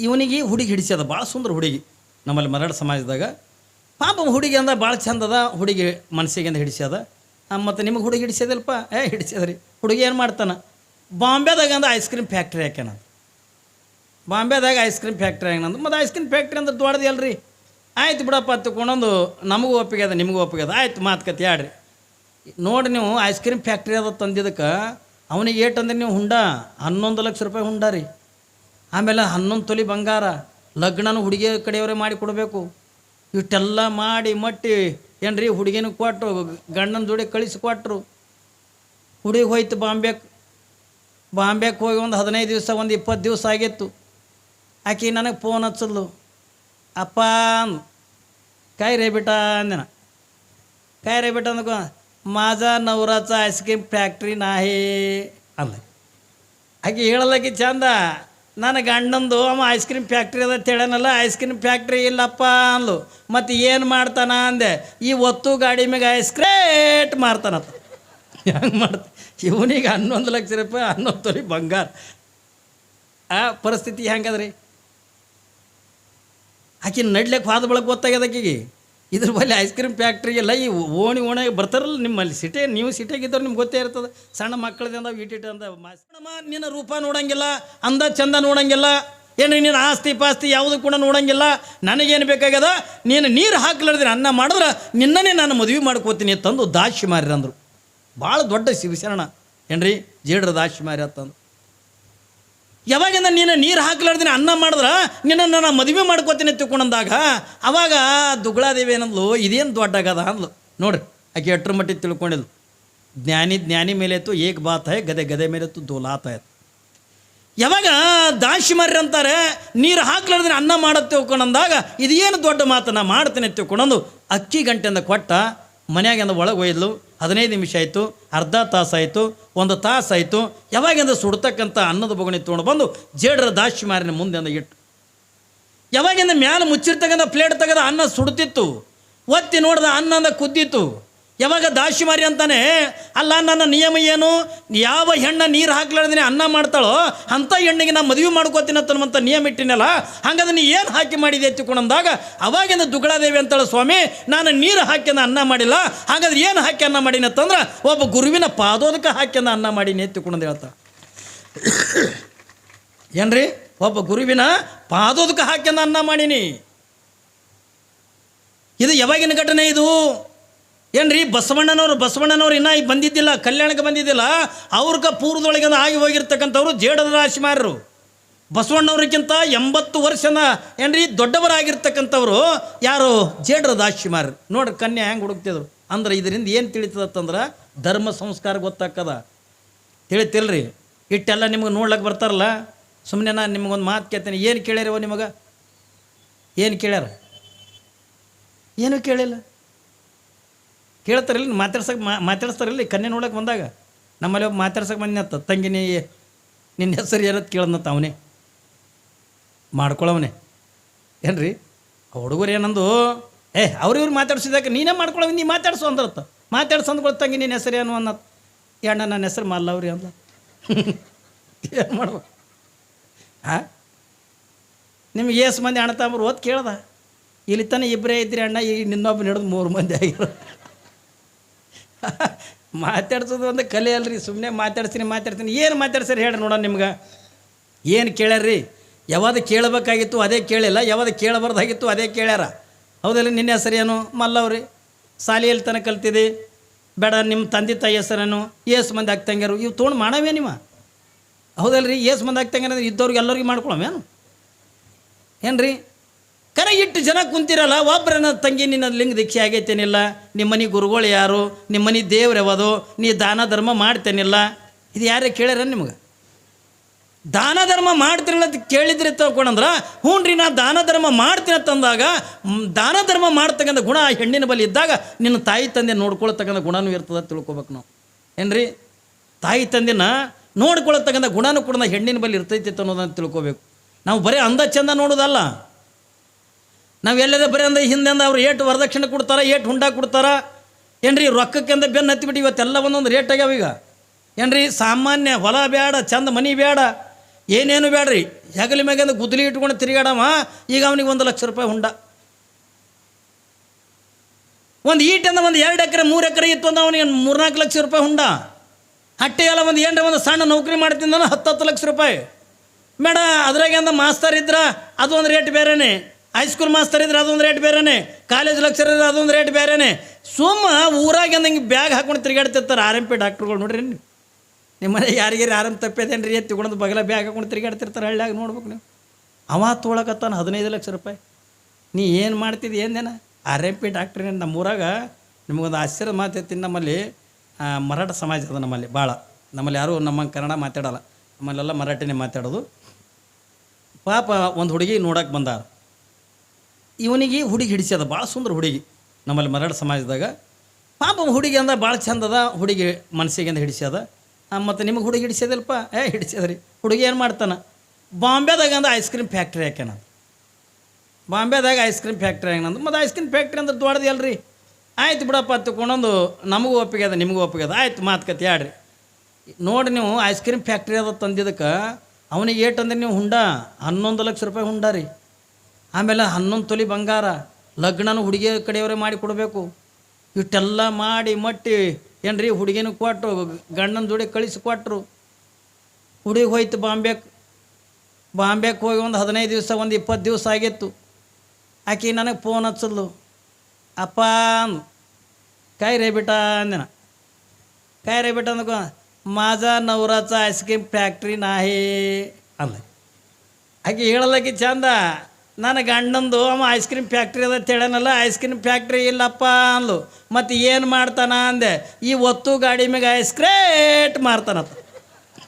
ಇವನಿಗೆ ಹುಡುಗಿ ಹಿಡಿಸ್ಯದ ಭಾಳ ಸುಂದರ ಹುಡುಗಿ ನಮ್ಮಲ್ಲಿ ಮರಾಠ ಸಮಾಜದಾಗ ಪಾಪ ಹುಡುಗಿ ಅಂದ ಭಾಳ ಚಂದದ ಹುಡುಗಿ ಮನಸ್ಸಿಗೆ ಹಿಡಿಸ್ಯದ ಮತ್ತು ನಿಮಗೆ ಹುಡುಗಿ ಹಿಡಿಸ್ಯದಲ್ಪ ಹಿಡಿಸ್ಯದ್ರಿ ಹುಡುಗಿ ಏನು ಮಾಡ್ತಾನೆ ಬಾಂಬೆದಾಗ ಅಂದ್ರೆ ಐಸ್ ಕ್ರೀಮ್ ಫ್ಯಾಕ್ಟ್ರಿ ಹಾಕ್ಯಾನ ಬಾಂಬೆದಾಗ ಐಸ್ ಕ್ರೀಮ್ ಫ್ಯಾಕ್ಟ್ರಿ ಆಗ್ಯಾನಂದು ಮತ್ತು ಐಸ್ ಕ್ರೀಮ್ ಫ್ಯಾಕ್ಟ್ರಿ ಅಂದ್ರೆ ದೊಡ್ಡದು ಅಲ್ರಿ ಆಯ್ತು ಬಿಡಪ್ಪ ತಗೊಂಡೊಂದು ನಮಗೂ ಒಪ್ಪಿಗೆ ಅದ ನಿಮಗೂ ಒಪ್ಪಿಗೆ ಅದ ಆಯ್ತು ಮಾತುಕತೆ ಆಡ್ರಿ ನೋಡಿ ನೀವು ಐಸ್ ಕ್ರೀಮ್ ಫ್ಯಾಕ್ಟ್ರಿ ಅದ ತಂದಿದ್ದಕ್ಕೆ ಅವನಿಗೆ ಏಟಂದ್ರೆ ನೀವು ಹುಂಡ 11 ಲಕ್ಷ ರೂಪಾಯಿ ಹುಂಡ ರೀ ಆಮೇಲೆ 11 ತೊಲಿ ಬಂಗಾರ ಲಗ್ನನೂ ಹುಡುಗಿ ಕಡೆಯವರೇ ಮಾಡಿ ಕೊಡಬೇಕು ಇಷ್ಟೆಲ್ಲ ಮಾಡಿ ಮಟ್ಟಿ ಏನು ರೀ ಹುಡುಗಿನೂ ಕೊಟ್ಟರು ಗಂಡನ ಜೋಡಿ ಕಳಿಸಿಕೊಟ್ರು ಹುಡುಗಿ ಹೋಯ್ತು ಬಾಂಬೆಗೆ ಹೋಗಿ ಒಂದು 15 ದಿವಸ ಒಂದು 20 ದಿವಸ ಆಗಿತ್ತು ಆಕೆ ನನಗೆ ಫೋನ್ ಹಚ್ಚಲ್ಲು ಅಪ್ಪ काय रे बेटा अंदना काय रे बेटा नको माझा नवराचा आईस्क्रीम ಫ್ಯಾಕ್ಟ್ರಿ ನಾಹೇ ಅಂದ ಆಕೆ ಹೇಳಲಕ್ಕೆ ಚಂದ ನನ್ನ ಗಂಡಂದು ಅವ ಐಸ್ ಕ್ರೀಮ್ ಫ್ಯಾಕ್ಟ್ರಿ ಅದ ಹೇಳನಲ್ಲ ಐಸ್ ಕ್ರೀಮ್ ಫ್ಯಾಕ್ಟ್ರಿ ಇಲ್ಲಪ್ಪ ಅಂದ್ಲು ಮತ್ತು ಏನು ಮಾಡ್ತಾನ ಅಂದೆ ಈ ಒತ್ತು ಗಾಡಿ ಮ್ಯಾಗ ಐಸ್ ಕ್ರೇಟ್ ಮಾರ್ತಾನತ್ತ ಹೆಂಗೆ ಮಾಡ್ತ ಇವನಿಗೆ 11 ಲಕ್ಷ ರೂಪಾಯಿ 11 ತೊಲಿ ಬಂಗಾರ ಆ ಪರಿಸ್ಥಿತಿ ಹೆಂಗದ್ರಿ ಆಕೆ ನಡ್ಲಿಕ್ಕೆ ಹೋದ ಬಳಕ ಗೊತ್ತಾಗ್ಯದ ಆಕೆಗೆ ಇದ್ರ ಬಳಿ ಐಸ್ ಕ್ರೀಮ್ ಫ್ಯಾಕ್ಟ್ರಿ ಎಲ್ಲ ಈ ಓಣಿ ಬರ್ತಾರಲ್ಲ ನಿಮ್ಮಲ್ಲಿ ಸಿಟಿ ನೀವು ಸಿಟಿಯಾಗಿದ್ದವ್ರು ನಿಮ್ಗೆ ಗೊತ್ತೇ ಇರ್ತದೆ ಸಣ್ಣ ಮಕ್ಕಳದಿಂದ ಇಟ್ಟಿಟ್ಟು ಅಂತ ನಿನ್ನ ರೂಪ ನೋಡೋಂಗಿಲ್ಲ ಅಂದ ಚಂದ ನೋಡೋಂಗಿಲ್ಲ ಏನು ನೀನು ಆಸ್ತಿ ಪಾಸ್ತಿ ಯಾವುದು ಕೂಡ ನೋಡೋಂಗಿಲ್ಲ ನನಗೇನು ಬೇಕಾಗ್ಯದ ನೀನು ನೀರು ಹಾಕ್ಲಾರ್ದಿನ ಅನ್ನ ಮಾಡಿದ್ರೆ ನಿನ್ನನೇ ನಾನು ಮದುವೆ ಮಾಡ್ಕೋತೀನಿ ತಂದು ದಾಶಿ ಮಾರಿ ಅಂದರು ಭಾಳ ದೊಡ್ಡ ಶಿವಶರಣ ಏನ್ರಿ ಜೇಡ್ರ ದಾಶಿ ಮಾರಿ ಅಂತಂದು ಯಾವಾಗಿಂದ ನೀನು ನೀರು ಹಾಕ್ಲಾರ್ದಿನ ಅನ್ನ ಮಾಡಿದ್ರೆ ನಿನ್ನನ್ನು ನಾನು ಮದುವೆ ಮಾಡ್ಕೋತೀನಿ ತಿಳ್ಕೊಂಡಂದಾಗ ಅವಾಗ ದುಗ್ಳಾದೇವಿ ಏನಂದ್ಲು ಇದೇನು ದೊಡ್ಡ ಆಗದ ಅಂದ್ಲು ನೋಡ್ರಿ ಆಕೆ ಎಟ್ರ ಮಟ್ಟಿಗೆ ತಿಳ್ಕೊಂಡಿದ್ಲು ಜ್ಞಾನಿ ಮೇಲೆ ಇತ್ತು ಏಕ್ ಬಾತ್ ಹೈ ಗದೆ ಮೇಲೆ ಇತ್ತು ದೋಲಾತ ಆಯ್ತು ಯಾವಾಗ ದಾಶಿ ಮಾರ್ರಿ ಅಂತಾರೆ ನೀರು ಹಾಕ್ಲಾರ್ದಿನ ಅನ್ನ ಮಾಡೋದು ತಿಳ್ಕೊಂಡಂದಾಗ ಇದೇನು ದೊಡ್ಡ ಮಾತನ್ನು ಮಾಡ್ತೀನಿ ತಿಳ್ಕೊಂಡಂದು ಅಕ್ಕಿ ಗಂಟೆಯಿಂದ ಕೊಟ್ಟ ಮನೆಯಾಗಿಂದ ಒಳಗೆ ಒಯ್ದ್ಲು 15 ನಿಮಿಷ ಆಯಿತು ಅರ್ಧ ತಾಸು ಆಯಿತು 1 ತಾಸು ಆಯಿತು ಯಾವಾಗಿಂದ ಸುಡ್ತಕ್ಕಂಥ ಅನ್ನದ ಬೊಗಣಿ ತೊಗೊಂಡು ಬಂದು ಜೇಡ್ರ ದಾಶಿ ಮಾರಿನ ಮುಂದೆ ಅಂದ ಇಟ್ಟು ಯಾವಾಗಿಂದ ಮ್ಯಾಲೆ ಮುಚ್ಚಿರ್ತಕ್ಕಂಥ ಪ್ಲೇಟ್ ತೆಗೆದ ಅನ್ನ ಸುಡ್ತಿತ್ತು ಒತ್ತಿ ನೋಡ್ದ ಅನ್ನ ಅಂದ ಕುದ್ದಿತ್ತು ಯಾವಾಗ ದಾಶಿ ಮಾರಿ ಅಂತಾನೆ ಅಲ್ಲ ನನ್ನ ನಿಯಮ ಏನು ಯಾವ ಹೆಣ್ಣ ನೀರು ಹಾಕ್ಲಾರ್ದೇ ಅನ್ನ ಮಾಡ್ತಾಳೋ ಅಂಥ ಹೆಣ್ಣಿಗೆ ನಾನು ಮದುವೆ ಮಾಡ್ಕೋತೀನಿ ಅಂತನ್ನುವಂಥ ನಿಯಮ ಇಟ್ಟಿನಲ್ಲ ಹಂಗಾದ್ರೆ ನೀ ಏನು ಹಾಕಿ ಮಾಡಿದೆ ಎತ್ತಿಕೊಂಡಂದಾಗ ಅವಾಗಿಂದ ದುಗ್ಳಾದೇವಿ ಅಂತಾಳೆ ಸ್ವಾಮಿ ನಾನು ನೀರು ಹಾಕಿಂದ ಅನ್ನ ಮಾಡಿಲ್ಲ ಹಾಗಾದ್ರೆ ಏನು ಹಾಕಿ ಅನ್ನ ಮಾಡೀನಿ ಅಂತಂದ್ರೆ ಒಬ್ಬ ಗುರುವಿನ ಪಾದೋದಕ್ಕೆ ಹಾಕಿಂದ ಅನ್ನ ಮಾಡೀನಿ ಎತ್ತಿಕೊಂಡಂದು ಹೇಳ್ತಾಳೆ ಏನ್ರಿ ಒಬ್ಬ ಗುರುವಿನ ಪಾದೋದಕ್ಕೆ ಹಾಕಿಂದ ಅನ್ನ ಮಾಡೀನಿ ಇದು ಯಾವಾಗಿನ ಘಟನೆ ಇದು ಏನ್ರಿ ಬಸವಣ್ಣನವ್ರು ಇನ್ನೂ ಬಂದಿದ್ದಿಲ್ಲ ಕಲ್ಯಾಣಕ್ಕೆ ಬಂದಿದ್ದಿಲ್ಲ ಅವ್ರಿಗೆ ಪೂರ್ವದೊಳಗೆ ಆಗಿ ಹೋಗಿರ್ತಕ್ಕಂಥವ್ರು ಜೇಡರ ರಾಶಿಮಾರರು ಬಸವಣ್ಣವ್ರಿಗಿಂತ 80 ವರ್ಷನ ಏನ್ರಿ ದೊಡ್ಡವರಾಗಿರ್ತಕ್ಕಂಥವ್ರು ಯಾರು ಜೇಡರ ರಾಶಿಮಾರರು ನೋಡ್ರಿ ಕನ್ಯಾ ಹೆಂಗೆ ಹುಡುಕ್ತಿದ್ರು ಅಂದ್ರೆ ಇದರಿಂದ ಏನು ತಿಳಿತದಂದ್ರೆ ಧರ್ಮ ಸಂಸ್ಕಾರ ಗೊತ್ತಾಗ್ತದ ತಿಳಿತಿಲ್ರಿ ಇಟ್ಟೆಲ್ಲ ನಿಮ್ಗೆ ನೋಡ್ಲಕ್ಕೆ ಬರ್ತಾರಲ್ಲ ಸುಮ್ಮನೆ ನಾನು ನಿಮ್ಗೊಂದು ಮಾತು ಕೇಳ್ತೇನೆ ಏನು ಕೇಳ್ಯಾರವ ನಿಮಗೆ ಏನು ಕೇಳ್ಯಾರ ಏನೂ ಕೇಳಿಲ್ಲ ಕೇಳ್ತಾರಿಲ್ಲ ಮಾತಾಡ್ಸ್ತಾರಿಲ್ಲ ಕನ್ಯೆ ನೋಡೋಕೆ ಬಂದಾಗ ನಮ್ಮಲ್ಲಿ ಒಬ್ಬ ಮಾತಾಡ್ಸೋಕೆ ಬಂದಿನತ್ತ ತಂಗಿ ನಿನ್ನ ಹೆಸರು ಏನಂತ ಕೇಳದ್ನತ್ತ ಅವನೇ ಮಾಡ್ಕೊಳ್ಳವನೇ ಏನ್ರಿ ಹುಡುಗರು ಏನಂದು ಅವ್ರಿವ್ರು ಮಾತಾಡ್ಸಿದಾಗ ನೀನೇ ಮಾಡ್ಕೊಳ್ಳೋ ನೀ ಮಾತಾಡ್ಸು ಅಂದ್ರತ್ತ ಮಾತಾಡ್ಸಂದ್ಕೊಳ್ ತಂಗಿ ನಿನ್ನ ಹೆಸರು ಏನು ಅನ್ನತ್ತ ಅಣ್ಣ ನನ್ನ ಹೆಸರು ಮಲ್ಲವ್ರಿ ಅಂದ ಏನು ಮಾಡ್ಬೇಕು ನಿಮ್ಗೆ ಏಸು ಮಂದಿ ಅಣ್ಣ ತಮ್ಮರು ಓದ್ ಕೇಳ್ದ ಇಲ್ಲಿ ತನಕ ಇಬ್ಬರೇ ಇದ್ರಿ ಅಣ್ಣ ಈಗ ನಿನ್ನೊಬ್ಬ ಹಿಡಿದು 3 ಮಂದಿ ಆಗಿರೋ ಮಾತಾಡ್ಸೋದು ಒಂದು ಕಲೆ ಅಲ್ರಿ ಸುಮ್ಮನೆ ಮಾತಾಡ್ತೀನಿ ಏನು ಮಾತಾಡ್ಸಿರಿ ಹೇಳ್ರಿ ನೋಡೋಣ ನಿಮ್ಗೆ ಏನು ಕೇಳ್ಯಾರ್ರಿ ಯಾವಾಗ ಕೇಳಬೇಕಾಗಿತ್ತು ಅದೇ ಕೇಳಿಲ್ಲ ಯಾವಾಗ ಕೇಳಬಾರ್ದಾಗಿತ್ತು ಅದೇ ಕೇಳ್ಯಾರ ಹೌದಲ್ಲ ನಿನ್ನ ಹೆಸರೇನು ಮಲ್ಲವ್ರಿ ಶಾಲೆಯಲ್ಲಿ ತನಕ ಕಲ್ತಿದೆ ಬೇಡ ನಿಮ್ಮ ತಂದೆ ತಾಯಿ ಹೆಸರೇನು ಏಸು ಮಂದಿ ಆಗ್ತಂಗ್ಯಾರು ಇವು ತೊಗೊಂಡು ಮಾಡವೇ ನೀವು ಹೌದಲ್ರಿ ಏಸು ಮಂದಿ ಆಗ್ತಂಗ್ಯಾರ ಅಂದ್ರೆ ಇದ್ದವ್ರಿಗೆ ಎಲ್ಲರಿಗೂ ಮಾಡ್ಕೊಳವೇನು ಏನ್ರಿ ಕರೆ ಇಟ್ಟು ಜನ ಕುಂತಿರಲ್ಲ ಒಬ್ಬರನ್ನ ತಂಗಿ ನಿನ್ನ ಲಿಂಗ ದೀಕ್ಷೆ ಆಗೈತೇನಿಲ್ಲ ನಿಮ್ಮ ಮನೆ ಗುರುಗಳು ಯಾರು ನಿಮ್ಮ ಮನೆ ದೇವ್ರು ಯಾವುದು ನೀ ದಾನ ಧರ್ಮ ಮಾಡ್ತೇನಿಲ್ಲ ಇದು ಯಾರೇ ಕೇಳ್ಯಾರ ನಿಮ್ಗೆ ದಾನ ಧರ್ಮ ಮಾಡ್ತೀರಲ್ಲ ಅಂತ ಕೇಳಿದ್ರೆ ತಗೊಂಡ್ರೆ ಹ್ಞೂ ರೀ ನಾ ದಾನ ಧರ್ಮ ಮಾಡ್ತೀನಿ ಅಂತಂದಾಗ ದಾನ ಧರ್ಮ ಮಾಡ್ತಕ್ಕಂಥ ಗುಣ ಆ ಹೆಣ್ಣಿನ ಬಳಿ ಇದ್ದಾಗ ನಿನ್ನ ತಾಯಿ ತಂದೆ ನೋಡ್ಕೊಳ್ತಕ್ಕಂಥ ಗುಣನೂ ಇರ್ತದೆ ತಿಳ್ಕೊಬೇಕು ನಾವು ಏನ್ರಿ ತಾಯಿ ತಂದೆನ ನೋಡ್ಕೊಳ್ತಕ್ಕಂಥ ಗುಣನೂ ಕೂಡ ಹೆಣ್ಣಿನ ಬಳಿ ಇರ್ತೈತಿ ಅನ್ನೋದನ್ನು ತಿಳ್ಕೊಬೇಕು ನಾವು ಬರೀ ಅಂದ ಚಂದ ನೋಡೋದಲ್ಲ ನಾವು ಎಲ್ಲದ ಬರೀ ಅಂದ್ರೆ ಹಿಂದೆಂದ ಅವ್ರು ಏಟು ವರದಕ್ಷಿಣೆ ಕೊಡ್ತಾರೆ ಏಟು ಹುಂಡ ಕೊಡ್ತಾರೆ ಏನ್ರಿ ರೊಕ್ಕಕ್ಕೆಂದ ಬೆನ್ನು ಹತ್ತಿಬಿಟ್ಟು ಇವತ್ತೆಲ್ಲ ಒಂದೊಂದು ರೇಟ್ ಆಗ್ಯಾವ ಈಗ ಏನ್ರಿ ಸಾಮಾನ್ಯ ಹೊಲ ಬೇಡ ಚಂದ ಮನೆ ಬೇಡ ಏನೇನು ಬೇಡ್ರಿ, ಹೆಗಲಿ ಮ್ಯಾಗಿಂದ ಗುದ್ದಲಿ ಇಟ್ಕೊಂಡು ತಿರುಗಾಡವ. ಈಗ ಅವನಿಗೆ 1,00,000 ರೂಪಾಯಿ ಹುಂಡ. ಒಂದು ಈಟಿಂದ ಒಂದು 2 ಎಕರೆ 3 ಎಕರೆ ಇತ್ತು ಅಂದ್ರೆ ಅವನಿಗೆ 3-4 ಲಕ್ಷ ರೂಪಾಯಿ ಹುಂಡ. ಹಟ್ಟಿ ಎಲ್ಲ ಒಂದು ಸಣ್ಣ ನೌಕರಿ ಮಾಡ್ತಿದ್ದಾನ 10 ಲಕ್ಷ ರೂಪಾಯಿ. ಮೇಡ ಅದ್ರಾಗೆ ಅಂದ ಮಾಸ್ತರ್ ಇದ್ರೆ ಅದು ಒಂದು ರೇಟ್ ಬೇರೆನೆ, ಹೈಸ್ಕೂಲ್ ಮಾಸ್ತರ್ ಇದ್ರೆ ಅದೊಂದು ರೇಟ್ ಬೇರೆನೆ, ಕಾಲೇಜ್ ಲೆಕ್ಚರ್ ಇದ್ರೆ ಅದೊಂದು ರೇಟ್ ಬೇರೆನೆ. ಸುಮ್ಮ ಊರಾಗೆ ಅಂದಂಗೆ ಬ್ಯಾಗ್ ಹಾಕೊಂಡು ತಿರುಗಾಡ್ತಿರ್ತಾರೆ RMP ಡಾಕ್ಟ್ರುಗಳು. ನೋಡ್ರಿ ನಿಮ್ಮ ಮನೆ ಯಾರಿಗಾರಿ ಆರಾಮ್ ತಪ್ಪೇದೇನು ರೀ ಎತ್ತಿಕೊಂಡು ಬಗಲ ಬ್ಯಾಗ್ ಹಾಕೊಂಡು ತಿರುಗಾಡ್ತಿರ್ತಾರೆ ಹಳ್ಳಿಯಾಗ. ನೋಡ್ಬೇಕು ನೀವು. ಅವ ತೊಗೊಳಕತ್ತಾನ 15 ಲಕ್ಷ ರೂಪಾಯಿ. ನೀ ಏನು ಮಾಡ್ತಿದ್ದಿ ಏನೇನ RMP ಡಾಕ್ಟ್ರಿ. ನಮ್ಮೂರಾಗ ನಿಮಗೊಂದು ಆಶ್ಚರ್ಯ ಮಾತೈತಿ. ನಮ್ಮಲ್ಲಿ ಮರಾಠ ಸಮಾಜ ಅದ ನಮ್ಮಲ್ಲಿ ಭಾಳ. ನಮ್ಮಲ್ಲಿ ಯಾರೂ ನಮ್ಮ ಕನ್ನಡ ಮಾತಾಡೋಲ್ಲ, ನಮ್ಮಲ್ಲೆಲ್ಲ ಮರಾಠಿನೇ ಮಾತಾಡೋದು. ಪಾಪ ಒಂದು ಹುಡುಗಿ ನೋಡೋಕೆ ಬಂದಾರ. ಇವನಿಗೆ ಹುಡುಗಿ ಹಿಡಿಸ್ಯದ, ಭಾಳ ಸುಂದರ ಹುಡುಗಿ ನಮ್ಮಲ್ಲಿ ಮರಾಠ ಸಮಾಜದಾಗ. ಪಾಪ ಹುಡುಗಿ ಅಂದ ಭಾಳ ಚಂದದ ಹುಡುಗಿ, ಮನಸ್ಸಿಗೆ ಹಿಡಿಸ್ಯದ. ಮತ್ತು ನಿಮಗೆ ಹುಡುಗಿ ಹಿಡಿಸ್ಯದಲ್ಪ? ಹಿಡಿಸ್ಯದ್ರಿ. ಹುಡುಗಿ ಏನು ಮಾಡ್ತಾನೆ, ಬಾಂಬೆದಾಗ ಅಂದ್ರೆ ಐಸ್ ಕ್ರೀಮ್ ಫ್ಯಾಕ್ಟ್ರಿ ಹಾಕ್ಯಾನ. ಬಾಂಬೆದಾಗ ಐಸ್ ಕ್ರೀಮ್ ಫ್ಯಾಕ್ಟ್ರಿ ಆಗ್ಯಾನಂದು. ಮತ್ತು ಐಸ್ ಕ್ರೀಮ್ ಫ್ಯಾಕ್ಟ್ರಿ ಅಂದ್ರೆ ದೊಡ್ಡದು ಅಲ್ರಿ. ಆಯ್ತು ಬಿಡಪ್ಪ ತಗೊಂಡೊಂದು ನಮಗೂ ಒಪ್ಪಿಗೆ ಅದ ನಿಮಗೂ ಒಪ್ಪಿಗೆ ಅದ. ಆಯ್ತು ಮಾತುಕತೆ ಆಡ್ರಿ. ನೋಡಿ ನೀವು ಐಸ್ ಕ್ರೀಮ್ ಫ್ಯಾಕ್ಟ್ರಿ ಅದ ತಂದಿದ್ದಕ್ಕೆ ಅವನಿಗೆ ಏಟಂದ್ರೆ ನೀವು ಹುಂಡ 11 ಲಕ್ಷ ರೂಪಾಯಿ ಹುಂಡ ರೀ. ಆಮೇಲೆ 11 ತೊಲಿ ಬಂಗಾರ, ಲಗ್ನನೂ ಹುಡುಗಿ ಕಡೆಯವರೇ ಮಾಡಿ ಕೊಡಬೇಕು. ಇಷ್ಟೆಲ್ಲ ಮಾಡಿ ಮಟ್ಟಿ ಏನ್ರಿ ಹುಡುಗಿನೂ ಕೊಟ್ಟರು, ಗಂಡನ ಜೋಡಿ ಕಳಿಸಿ ಕೊಟ್ಟರು. ಹುಡುಗಿ ಹೋಯ್ತು ಬಾಂಬೆಗೆ ಹೋಗಿ ಒಂದು 15 ದಿವಸ ಒಂದು 20 ದಿವಸ ಆಗಿತ್ತು. ಆಕೆ ನನಗೆ ಫೋನ್ ಹಚ್ಚದ್ಲು. ಅಪ್ಪ काय रे बेटा अंदेना, काय रे बेटा नको, माझा नवराचा आईस्क्रीम ಫ್ಯಾಕ್ಟ್ರಿ ನಾಹೇ ಅಂದ. ಆಕೆ ಹೇಳಲಕ್ಕೆ ಚಂದ, ನನ್ನ ಗಂಡಂದು ಅವ ಐಸ್ ಕ್ರೀಮ್ ಫ್ಯಾಕ್ಟ್ರಿ ಅದ ಹೇಳನಲ್ಲ, ಐಸ್ ಕ್ರೀಮ್ ಫ್ಯಾಕ್ಟ್ರಿ ಇಲ್ಲಪ್ಪ ಅಂದ್ಲು. ಮತ್ತು ಏನು ಮಾಡ್ತಾನ ಅಂದೆ, ಈ ಒತ್ತು ಗಾಡಿ ಮ್ಯಾಗ ಐಸ್ ಕ್ರೇಟ್ ಮಾರ್ತಾನತ್ತ.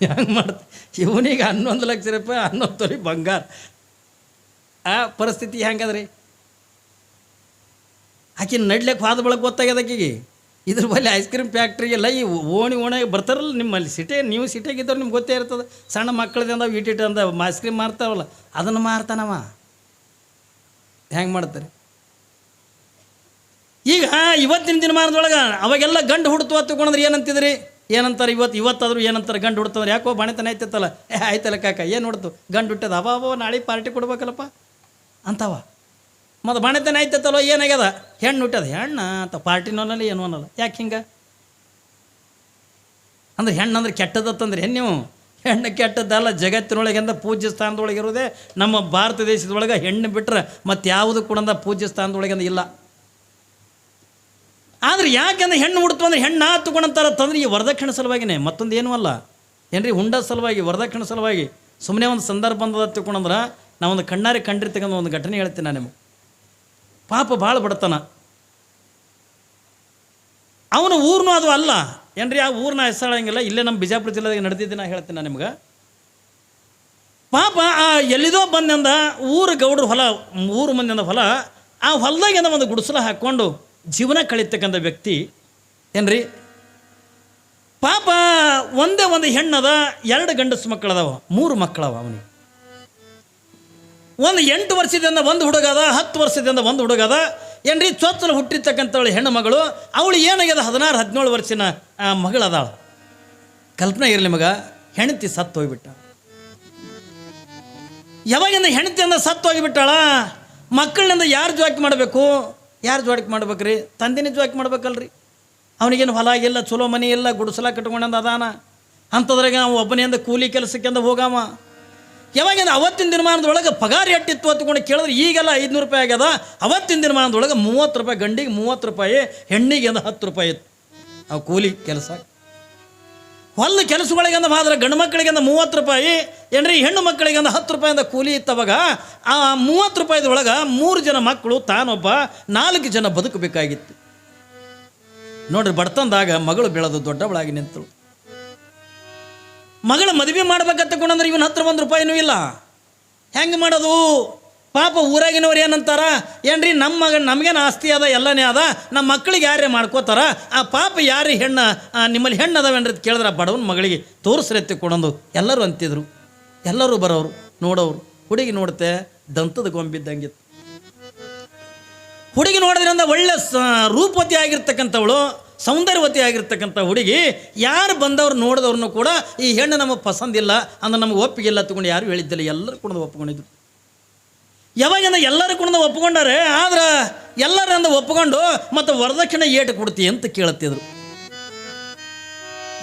ಹೆಂಗೆ ಮಾಡ್ತ ಇವನಿಗೆ 11 ಲಕ್ಷ ರೂಪಾಯಿ 11 ತೊಲಿ ಬಂಗಾರ. ಆ ಪರಿಸ್ಥಿತಿ ಹೆಂಗದ್ರಿ. ಆಕೆ ನಡ್ಲಿಕ್ಕೆ ಹೋದ ಬಳಕ ಗೊತ್ತಾಗ್ಯದ ಆಕೆಗೆ. ಇದ್ರ ಬಳಿ ಐಸ್ ಕ್ರೀಮ್ ಫ್ಯಾಕ್ಟ್ರಿ ಎಲ್ಲ ಈ ಓಣಿ ಬರ್ತಾರಲ್ಲ ನಿಮ್ಮಲ್ಲಿ ಸಿಟಿ, ನೀವು ಸಿಟಿಯಾಗಿದ್ದವ್ರು ನಿಮ್ಗೆ ಗೊತ್ತೇ ಇರ್ತದೆ. ಸಣ್ಣ ಮಕ್ಕಳದಿಂದ ಇಟ್ಟಿಟ್ಟು ಅಂದ ಐಸ್ ಕ್ರೀಮ್ ಮಾರ್ತಾವಲ್ಲ, ಅದನ್ನು ಮಾರ್ತಾನವ. ಹೆಂಗೆ ಮಾಡ್ತಾರೆ ಈಗ ಇವತ್ತಿನ ದಿನಮಾನದೊಳಗೆ. ಅವಾಗೆಲ್ಲ ಗಂಡು ಹುಡ್ತು ತಗೊಂಡ್ರೆ ಏನಂತಿದ್ರಿ, ಏನಂತಾರೆ ಇವತ್ತಾದರೂ ಏನಂತಾರೆ, ಗಂಡು ಹುಡ್ತಂದ್ರೆ ಯಾಕೋ ಬಾಣೆತನ ಆಯ್ತಲ್ಲ, ಆಯ್ತಲ್ಲ ಕಾಕ ಏನು ಹುಡ್ತು ಗಂಡು ಹುಟ್ಟದ, ಅವ ನಾಳೆ ಪಾರ್ಟಿ ಕೊಡ್ಬೇಕಲ್ಲಪ್ಪ ಅಂತವ. ಮತ್ತು ಬಾಣೆತನ ಆಯ್ತತ್ತಲ್ವ, ಏನಾಗ್ಯದ ಹೆಣ್ಣು ಹುಟ್ಟದ, ಹೆಣ್ಣ ಅಂತ ಪಾರ್ಟಿನೂ ಅನ್ನಲ್ಲ ಏನೂ ಅನ್ನಲ್ಲ. ಯಾಕೆ ಹಿಂಗೆ ಅಂದ್ರೆ ಹೆಣ್ಣು ಅಂದ್ರೆ ಕೆಟ್ಟದತ್ತಂದ್ರೆ ನೀವು, ಹೆಣ್ಣು ಕೆಟ್ಟದ್ದಲ್ಲ. ಜಗತ್ತಿನೊಳಗಿಂದ ಪೂಜ್ಯ ಸ್ಥಾನದೊಳಗಿರೋದೇ ನಮ್ಮ ಭಾರತ ದೇಶದೊಳಗೆ. ಹೆಣ್ಣು ಬಿಟ್ಟರೆ ಮತ್ತು ಯಾವುದು ಕೂಡ ಪೂಜ್ಯ ಸ್ಥಾನದೊಳಗಿಂದ ಇಲ್ಲ. ಆದರೆ ಯಾಕೆಂದ್ರೆ ಹೆಣ್ಣು ಹುಡ್ತು ಅಂದ್ರೆ ಹೆಣ್ಣು ತಗೊಂಡಂತಾರ ತಂದ್ರೆ ಈ ವರದಕ್ಷಿಣೆ ಸಲುವಾಗಿನೇ, ಮತ್ತೊಂದು ಏನೂ ಅಲ್ಲ ಏನ್ರಿ. ಹುಂಡ ಸಲುವಾಗಿ, ವರದಕ್ಷಿಣೆ ಸಲುವಾಗಿ. ಸುಮ್ಮನೆ ಒಂದು ಸಂದರ್ಭ ಬಂದದ ತಿಳ್ಕೊಂಡ್ರೆ ನಾವೊಂದು ಕಣ್ಣಾರೆ ಕಂಡಿರ್ತಕ್ಕಂಥ ಒಂದು ಘಟನೆ ಹೇಳ್ತೀನಿ ನಾನು ನಿಮಗೆ. ಪಾಪ ಭಾಳ ಬಡತನ. ಅವನ ಊರ್ನೂ ಅದು ಅಲ್ಲ ಏನ್ರಿ, ಆ ಊರನ್ನ ಹೆಸರಾಗಂಗಿಲ್ಲ. ಇಲ್ಲೇ ನಮ್ಮ ಬಿಜಾಪುರ ಜಿಲ್ಲೆದಾಗ ನಡೆದಿದ್ದೆ ನಾ ಹೇಳ್ತೀನಿ ನಾನು ನಿಮ್ಗೆ. ಪಾಪ ಆ ಎಲ್ಲಿದೋ ಬಂದಿಂದ ಗೌಡ್ರ ಹೊಲ, ಊರು ಮಂದಿಯಿಂದ ಹೊಲ, ಆ ಹೊಲದಾಗಿಂದ ಒಂದು ಗುಡಿಸಲ ಹಾಕ್ಕೊಂಡು ಜೀವನ ಕಳೀತಕ್ಕಂಥ ವ್ಯಕ್ತಿ ಏನ್ರಿ. ಪಾಪ ಒಂದೇ ಒಂದು ಹೆಣ್ಣದ, 2 ಗಂಡಸು ಮಕ್ಕಳದಾವ, 3 ಮಕ್ಕಳವ ಅವನಿಗೆ. ಒಂದು 8 ವರ್ಷದಿಂದ ಒಂದು ಹುಡುಗದ, 10 ವರ್ಷದಿಂದ ಒಂದು ಹುಡುಗದ ಏನ್ರಿ. ಚೊಚ್ಚಲು ಹುಟ್ಟಿರ್ತಕ್ಕಂಥವಳು ಹೆಣ್ಣು ಮಗಳು. ಅವಳು ಏನಾಗ್ಯದ 16-17 ವರ್ಷನ ಮಗಳದಾಳ. ಕಲ್ಪನೆ ಇರಲಿ ಮಗ, ಹೆಂಡತಿ ಸತ್ತು ಹೋಗಿಬಿಟ್ಟ. ಯಾವಾಗಿಂದ ಹೆಂಡತಿಯಿಂದ ಸತ್ತು ಹೋಗಿಬಿಟ್ಟಾಳ, ಮಕ್ಕಳನಿಂದ ಯಾರು ಜೋಕ್ ಮಾಡಬೇಕು, ಯಾರು ಜೋಡಿಕೆ ಮಾಡ್ಬೇಕ್ರಿ, ತಂದೆನೇ ಜೋಕ್ ಮಾಡ್ಬೇಕಲ್ರಿ. ಅವನಿಗೇನು ಹೊಲ ಇಲ್ಲ, ಚಲೋ ಮನೆ ಇಲ್ಲ, ಗುಡಿಸಲ ಕಟ್ಕೊಂಡಂದು ಅದಾನ. ಅಂಥದ್ರಾಗ ನಾವು ಒಬ್ಬನಿಂದ ಕೂಲಿ ಕೆಲಸಕ್ಕೆಂದ ಹೋಗಾಮ. ಯಾವಾಗಿಂದ ಅವತ್ತಿನ ದಿನಮಾನದೊಳಗೆ ಪಗಾರ ಎಟ್ಟಿತ್ತು ಹೊತ್ಕೊಂಡು ಕೇಳಿದ್ರೆ ಈಗೆಲ್ಲ 500 ರೂಪಾಯಿ ಆಗ್ಯದ. ಅವತ್ತಿನ ದಿನಮಾನದೊಳಗೆ 30 ರೂಪಾಯಿ, ಗಂಡಿಗೆ 30 ರೂಪಾಯಿ, ಹೆಣ್ಣಿಗೆ ಅಂದ 10 ರೂಪಾಯಿ ಇತ್ತು ಅವು ಕೂಲಿ ಕೆಲಸ. ಹೊಲ ಕೆಲಸಗಳಿಗಂದ ಮಾತ್ರ ಗಂಡು ಮಕ್ಕಳಿಗಂದ 30 ರೂಪಾಯಿ ಏನ್ರಿ, ಹೆಣ್ಣು ಮಕ್ಕಳಿಗಂದ 10 ರೂಪಾಯಿಂದ ಕೂಲಿ ಇತ್ತವಾಗ. ಆ 30 ರೂಪಾಯಿದೊಳಗೆ 3 ಜನ ಮಕ್ಕಳು, ತಾನೊಬ್ಬ, 4 ಜನ ಬದುಕಬೇಕಾಗಿತ್ತು. ನೋಡ್ರಿ, ಬಡತನದಾಗ ಮಗಳು ಬೆಳೆದು ದೊಡ್ಡವಳಾಗಿ ನಿಂತಳು. ಮಗಳ ಮದುವೆ ಮಾಡ್ಬೇಕಂತ ತಗೊಂಡ್ರೆ ಇವನ ಹತ್ರ 1 ರೂಪಾಯಿನೂ ಇಲ್ಲ. ಹೆಂಗೆ ಮಾಡೋದು? ಪಾಪ ಊರಾಗಿನವ್ರು ಏನಂತಾರ ಏನ್ರಿ, ನಮ್ಮ ಮಗ ನಮಗೇನು ಆಸ್ತಿ ಅದ, ಎಲ್ಲನೇ ಅದ, ನಮ್ಮ ಮಕ್ಕಳಿಗೆ ಯಾರೇ ಮಾಡ್ಕೋತಾರ. ಆ ಪಾಪ ಯಾರು ಹೆಣ್ಣು ನಿಮ್ಮಲ್ಲಿ ಹೆಣ್ಣು ಅದಾವೇನ್ರಿ ಅಂತ ಕೇಳಿದ್ರೆ ಆ ಬಡವನ ಮಗಳಿಗೆ ತೋರಿಸ್ರಿ ಎತ್ತಿಕೊಂಡಂದು ಎಲ್ಲರೂ ಅಂತಿದ್ರು. ಎಲ್ಲರೂ ಬರೋರು ನೋಡೋರು. ಹುಡುಗಿ ನೋಡುತ್ತೆ, ದಂತದ ಗೊಂಬಿದ್ದಂಗಿತ್ತು. ಹುಡುಗಿ ನೋಡಿದ್ರಿಂದ ಒಳ್ಳೆ ರೂಪವತಿ ಆಗಿರ್ತಕ್ಕಂಥವಳು, ಸೌಂದರ್ಯವತಿ ಆಗಿರ್ತಕ್ಕಂಥ ಹುಡುಗಿ ಯಾರು ಬಂದವ್ರು ನೋಡಿದವ್ರನ್ನೂ ಕೂಡ ಈ ಹೆಣ್ಣು ನಮಗೆ ಪಸಂದಿಲ್ಲ ಅಂದ್ರೆ ನಮಗೆ ಒಪ್ಪಿಗೆಲ್ಲ ತಗೊಂಡು ಯಾರು ಹೇಳಿದ್ದಿಲ್ಲ, ಎಲ್ಲರೂ ಕೂಡ ಒಪ್ಕೊಂಡಿದ್ರು. ಯಾವಾಗಿಂದ ಎಲ್ಲರೂ ಕೂಡ ಒಪ್ಕೊಂಡಾರೆ, ಆದ್ರೆ ಎಲ್ಲರಿಂದ ಒಪ್ಕೊಂಡು ಮತ್ತು ವರದಕ್ಷಿಣೆ ಏಟು ಕೊಡ್ತಿ ಅಂತ ಕೇಳುತ್ತಿದ್ರು.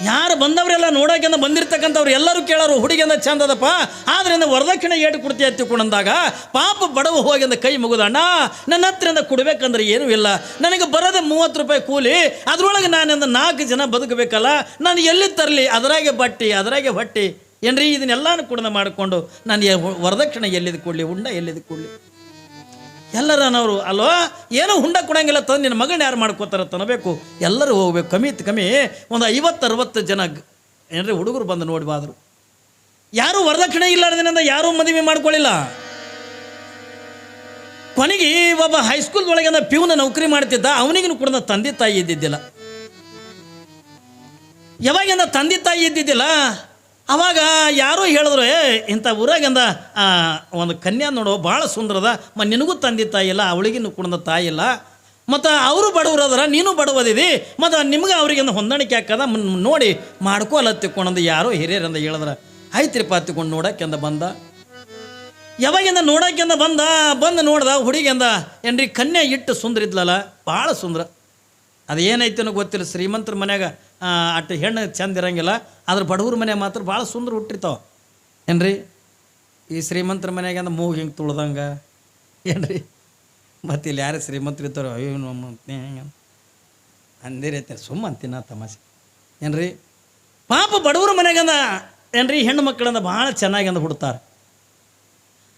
ಯಾರು ಬಂದವರೆಲ್ಲ ನೋಡೋಕೆಂದ ಬಂದಿರ್ತಕ್ಕಂಥವ್ರು ಎಲ್ಲರೂ ಕೇಳೋರು ಹುಡುಗಿಂದ ಚಂದದಪ್ಪ, ಆದ್ರಿಂದ ವರದಕ್ಷಿಣೆ ಏಟು ಕೊಡ್ತಿ ಎತ್ತಿಕೊಂಡಂದಾಗ ಪಾಪ ಬಡವ ಹೋಗಿಂದ ಕೈ ಮುಗಿದಣ್ಣ, ನನ್ನ ಹತ್ರಿಂದ ಕೊಡ್ಬೇಕಂದ್ರೆ ಏನೂ ಇಲ್ಲ, ನನಗೆ ಬರೋದೇ 30 ರೂಪಾಯಿ ಕೂಲಿ, ಅದರೊಳಗೆ ನಾನಿಂದ 4 ಜನ ಬದುಕಬೇಕಲ್ಲ, ನಾನು ಎಲ್ಲಿ ತರಲಿ, ಅದರಾಗೆ ಬಟ್ಟಿ ಅದರಾಗೆ ಹೊಟ್ಟಿ ಏನ್ರಿ, ಇದನ್ನೆಲ್ಲಾನು ಕೂಡ ಮಾಡಿಕೊಂಡು ನಾನು ವರದಕ್ಷಿಣೆ ಎಲ್ಲಿದ್ದು ಕೊಡಲಿ, ಹುಂಡ ಎಲ್ಲಿದ್ದು ಕೊಡಲಿ, ಎಲ್ಲರನ್ನವರು ಅಲ್ವಾ ಏನೋ ಹುಂಡ ಕೊಡಂಗಿಲ್ಲ ತಂದು ನಿನ್ನ ಮಗಳನ್ನ ಯಾರು ಮಾಡ್ಕೋತಾರ ತನಬೇಕು, ಎಲ್ಲರೂ ಹೋಗ್ಬೇಕು. ಕಮ್ಮಿ ಒಂದು 50-60 ಜನ ಏನ್ರಿ ಹುಡುಗರು ಬಂದು ನೋಡಿ ಬಾದರು. ಯಾರೂ ವರದಕ್ಷಿಣೆ ಇಲ್ಲಾರ್ದಿನಿಂದ ಯಾರೂ ಮದುವೆ ಮಾಡ್ಕೊಳ್ಳಿಲ್ಲ. ಕೊನೆಗೆ ಒಬ್ಬ ಹೈಸ್ಕೂಲ್ ಒಳಗಿಂದ ಪ್ಯೂನ ನೌಕರಿ ಮಾಡ್ತಿದ್ದ, ಅವನಿಗೂ ಕೂಡ ತಂದೆ ತಾಯಿ ಇದ್ದಿದ್ದಿಲ್ಲ. ಯಾವಾಗಿಂದ ತಂದೆ ತಾಯಿ ಇದ್ದಿದ್ದಿಲ್ಲ, ಅವಾಗ ಯಾರೋ ಹೇಳಿದ್ರು, ಇಂಥ ಊರಾಗಿಂದ ಒಂದು ಕನ್ಯಾ ನೋಡು ಭಾಳ ಸುಂದರದ, ನಿನಗೂ ತಂದೆ ತಾಯಿ ಇಲ್ಲ, ಅವಳಿಗಿನ್ನೂ ಕೂಡ ತಾಯಿ ಇಲ್ಲ, ಮತ್ತು ಅವರು ಬಡವರು ಅದರ, ನೀನು ಬಡವದಿದಿ, ಮತ್ತು ನಿಮ್ಗೆ ಅವ್ರಿಗಿಂದ ಹೊಂದಾಣಿಕೆ ಹಾಕದ, ನೋಡಿ ಮಾಡ್ಕೋಲ್ಲ ತಿಕ್ಕೊಂಡಂದು ಯಾರೋ ಹಿರಿಯರಿಂದ ಹೇಳಿದ್ರೆ, ಆಯ್ತ್ರಿಪ್ಪ ತಿಕ್ಕೊಂಡು ನೋಡೋಕ್ಕೆಂದ ಬಂದ. ಯಾವಾಗಿಂದ ನೋಡೋಕ್ಕೆಂದ ಬಂದು ನೋಡ್ದ ಹುಡುಗಿಂದ ಏನ್ರಿ ಕನ್ಯಾ ಇಟ್ಟು ಸುಂದರ ಇದ್ಲಲ್ಲ, ಭಾಳ ಸುಂದರ. ಅದು ಏನೈತನೋ ಗೊತ್ತಿಲ್ಲ, ಶ್ರೀಮಂತರ ಮನ್ಯಾಗ ಅಟ್ಟು ಹೆಣ್ಣು ಚಂದ ಇರಂಗಿಲ್ಲ, ಆದ್ರೆ ಬಡವ್ರ ಮನ್ಯಾಗ ಮಾತ್ರ ಭಾಳ ಸುಂದರ ಹುಟ್ಟಿರ್ತಾವ ಏನ್ರಿ. ಈ ಶ್ರೀಮಂತರ ಮನ್ಯಾಗ ಅಂದ್ರೆ ಮೂಗು ಹಿಂಗೆ ತುಳ್ದಂಗೆ ಏನ್ರಿ, ಮತ್ತು ಇಲ್ಲಿ ಯಾರು ಶ್ರೀಮಂತರು ಇರ್ತಾರೋ ಅಯ್ಯೋ ಹೆಂಗೆ ಅಂದಿರೈತೆ ಸುಮ್ಮ ಅಂತೀನ ತಮಾಷೆ ಏನ್ರಿ. ಪಾಪ ಬಡವ್ರ ಮನ್ಯಾಗಂದ ಏನ್ರಿ ಹೆಣ್ಣು ಮಕ್ಕಳಂದ ಭಾಳ ಚೆನ್ನಾಗಿ ಅಂದ ಹುಡ್ತಾರೆ.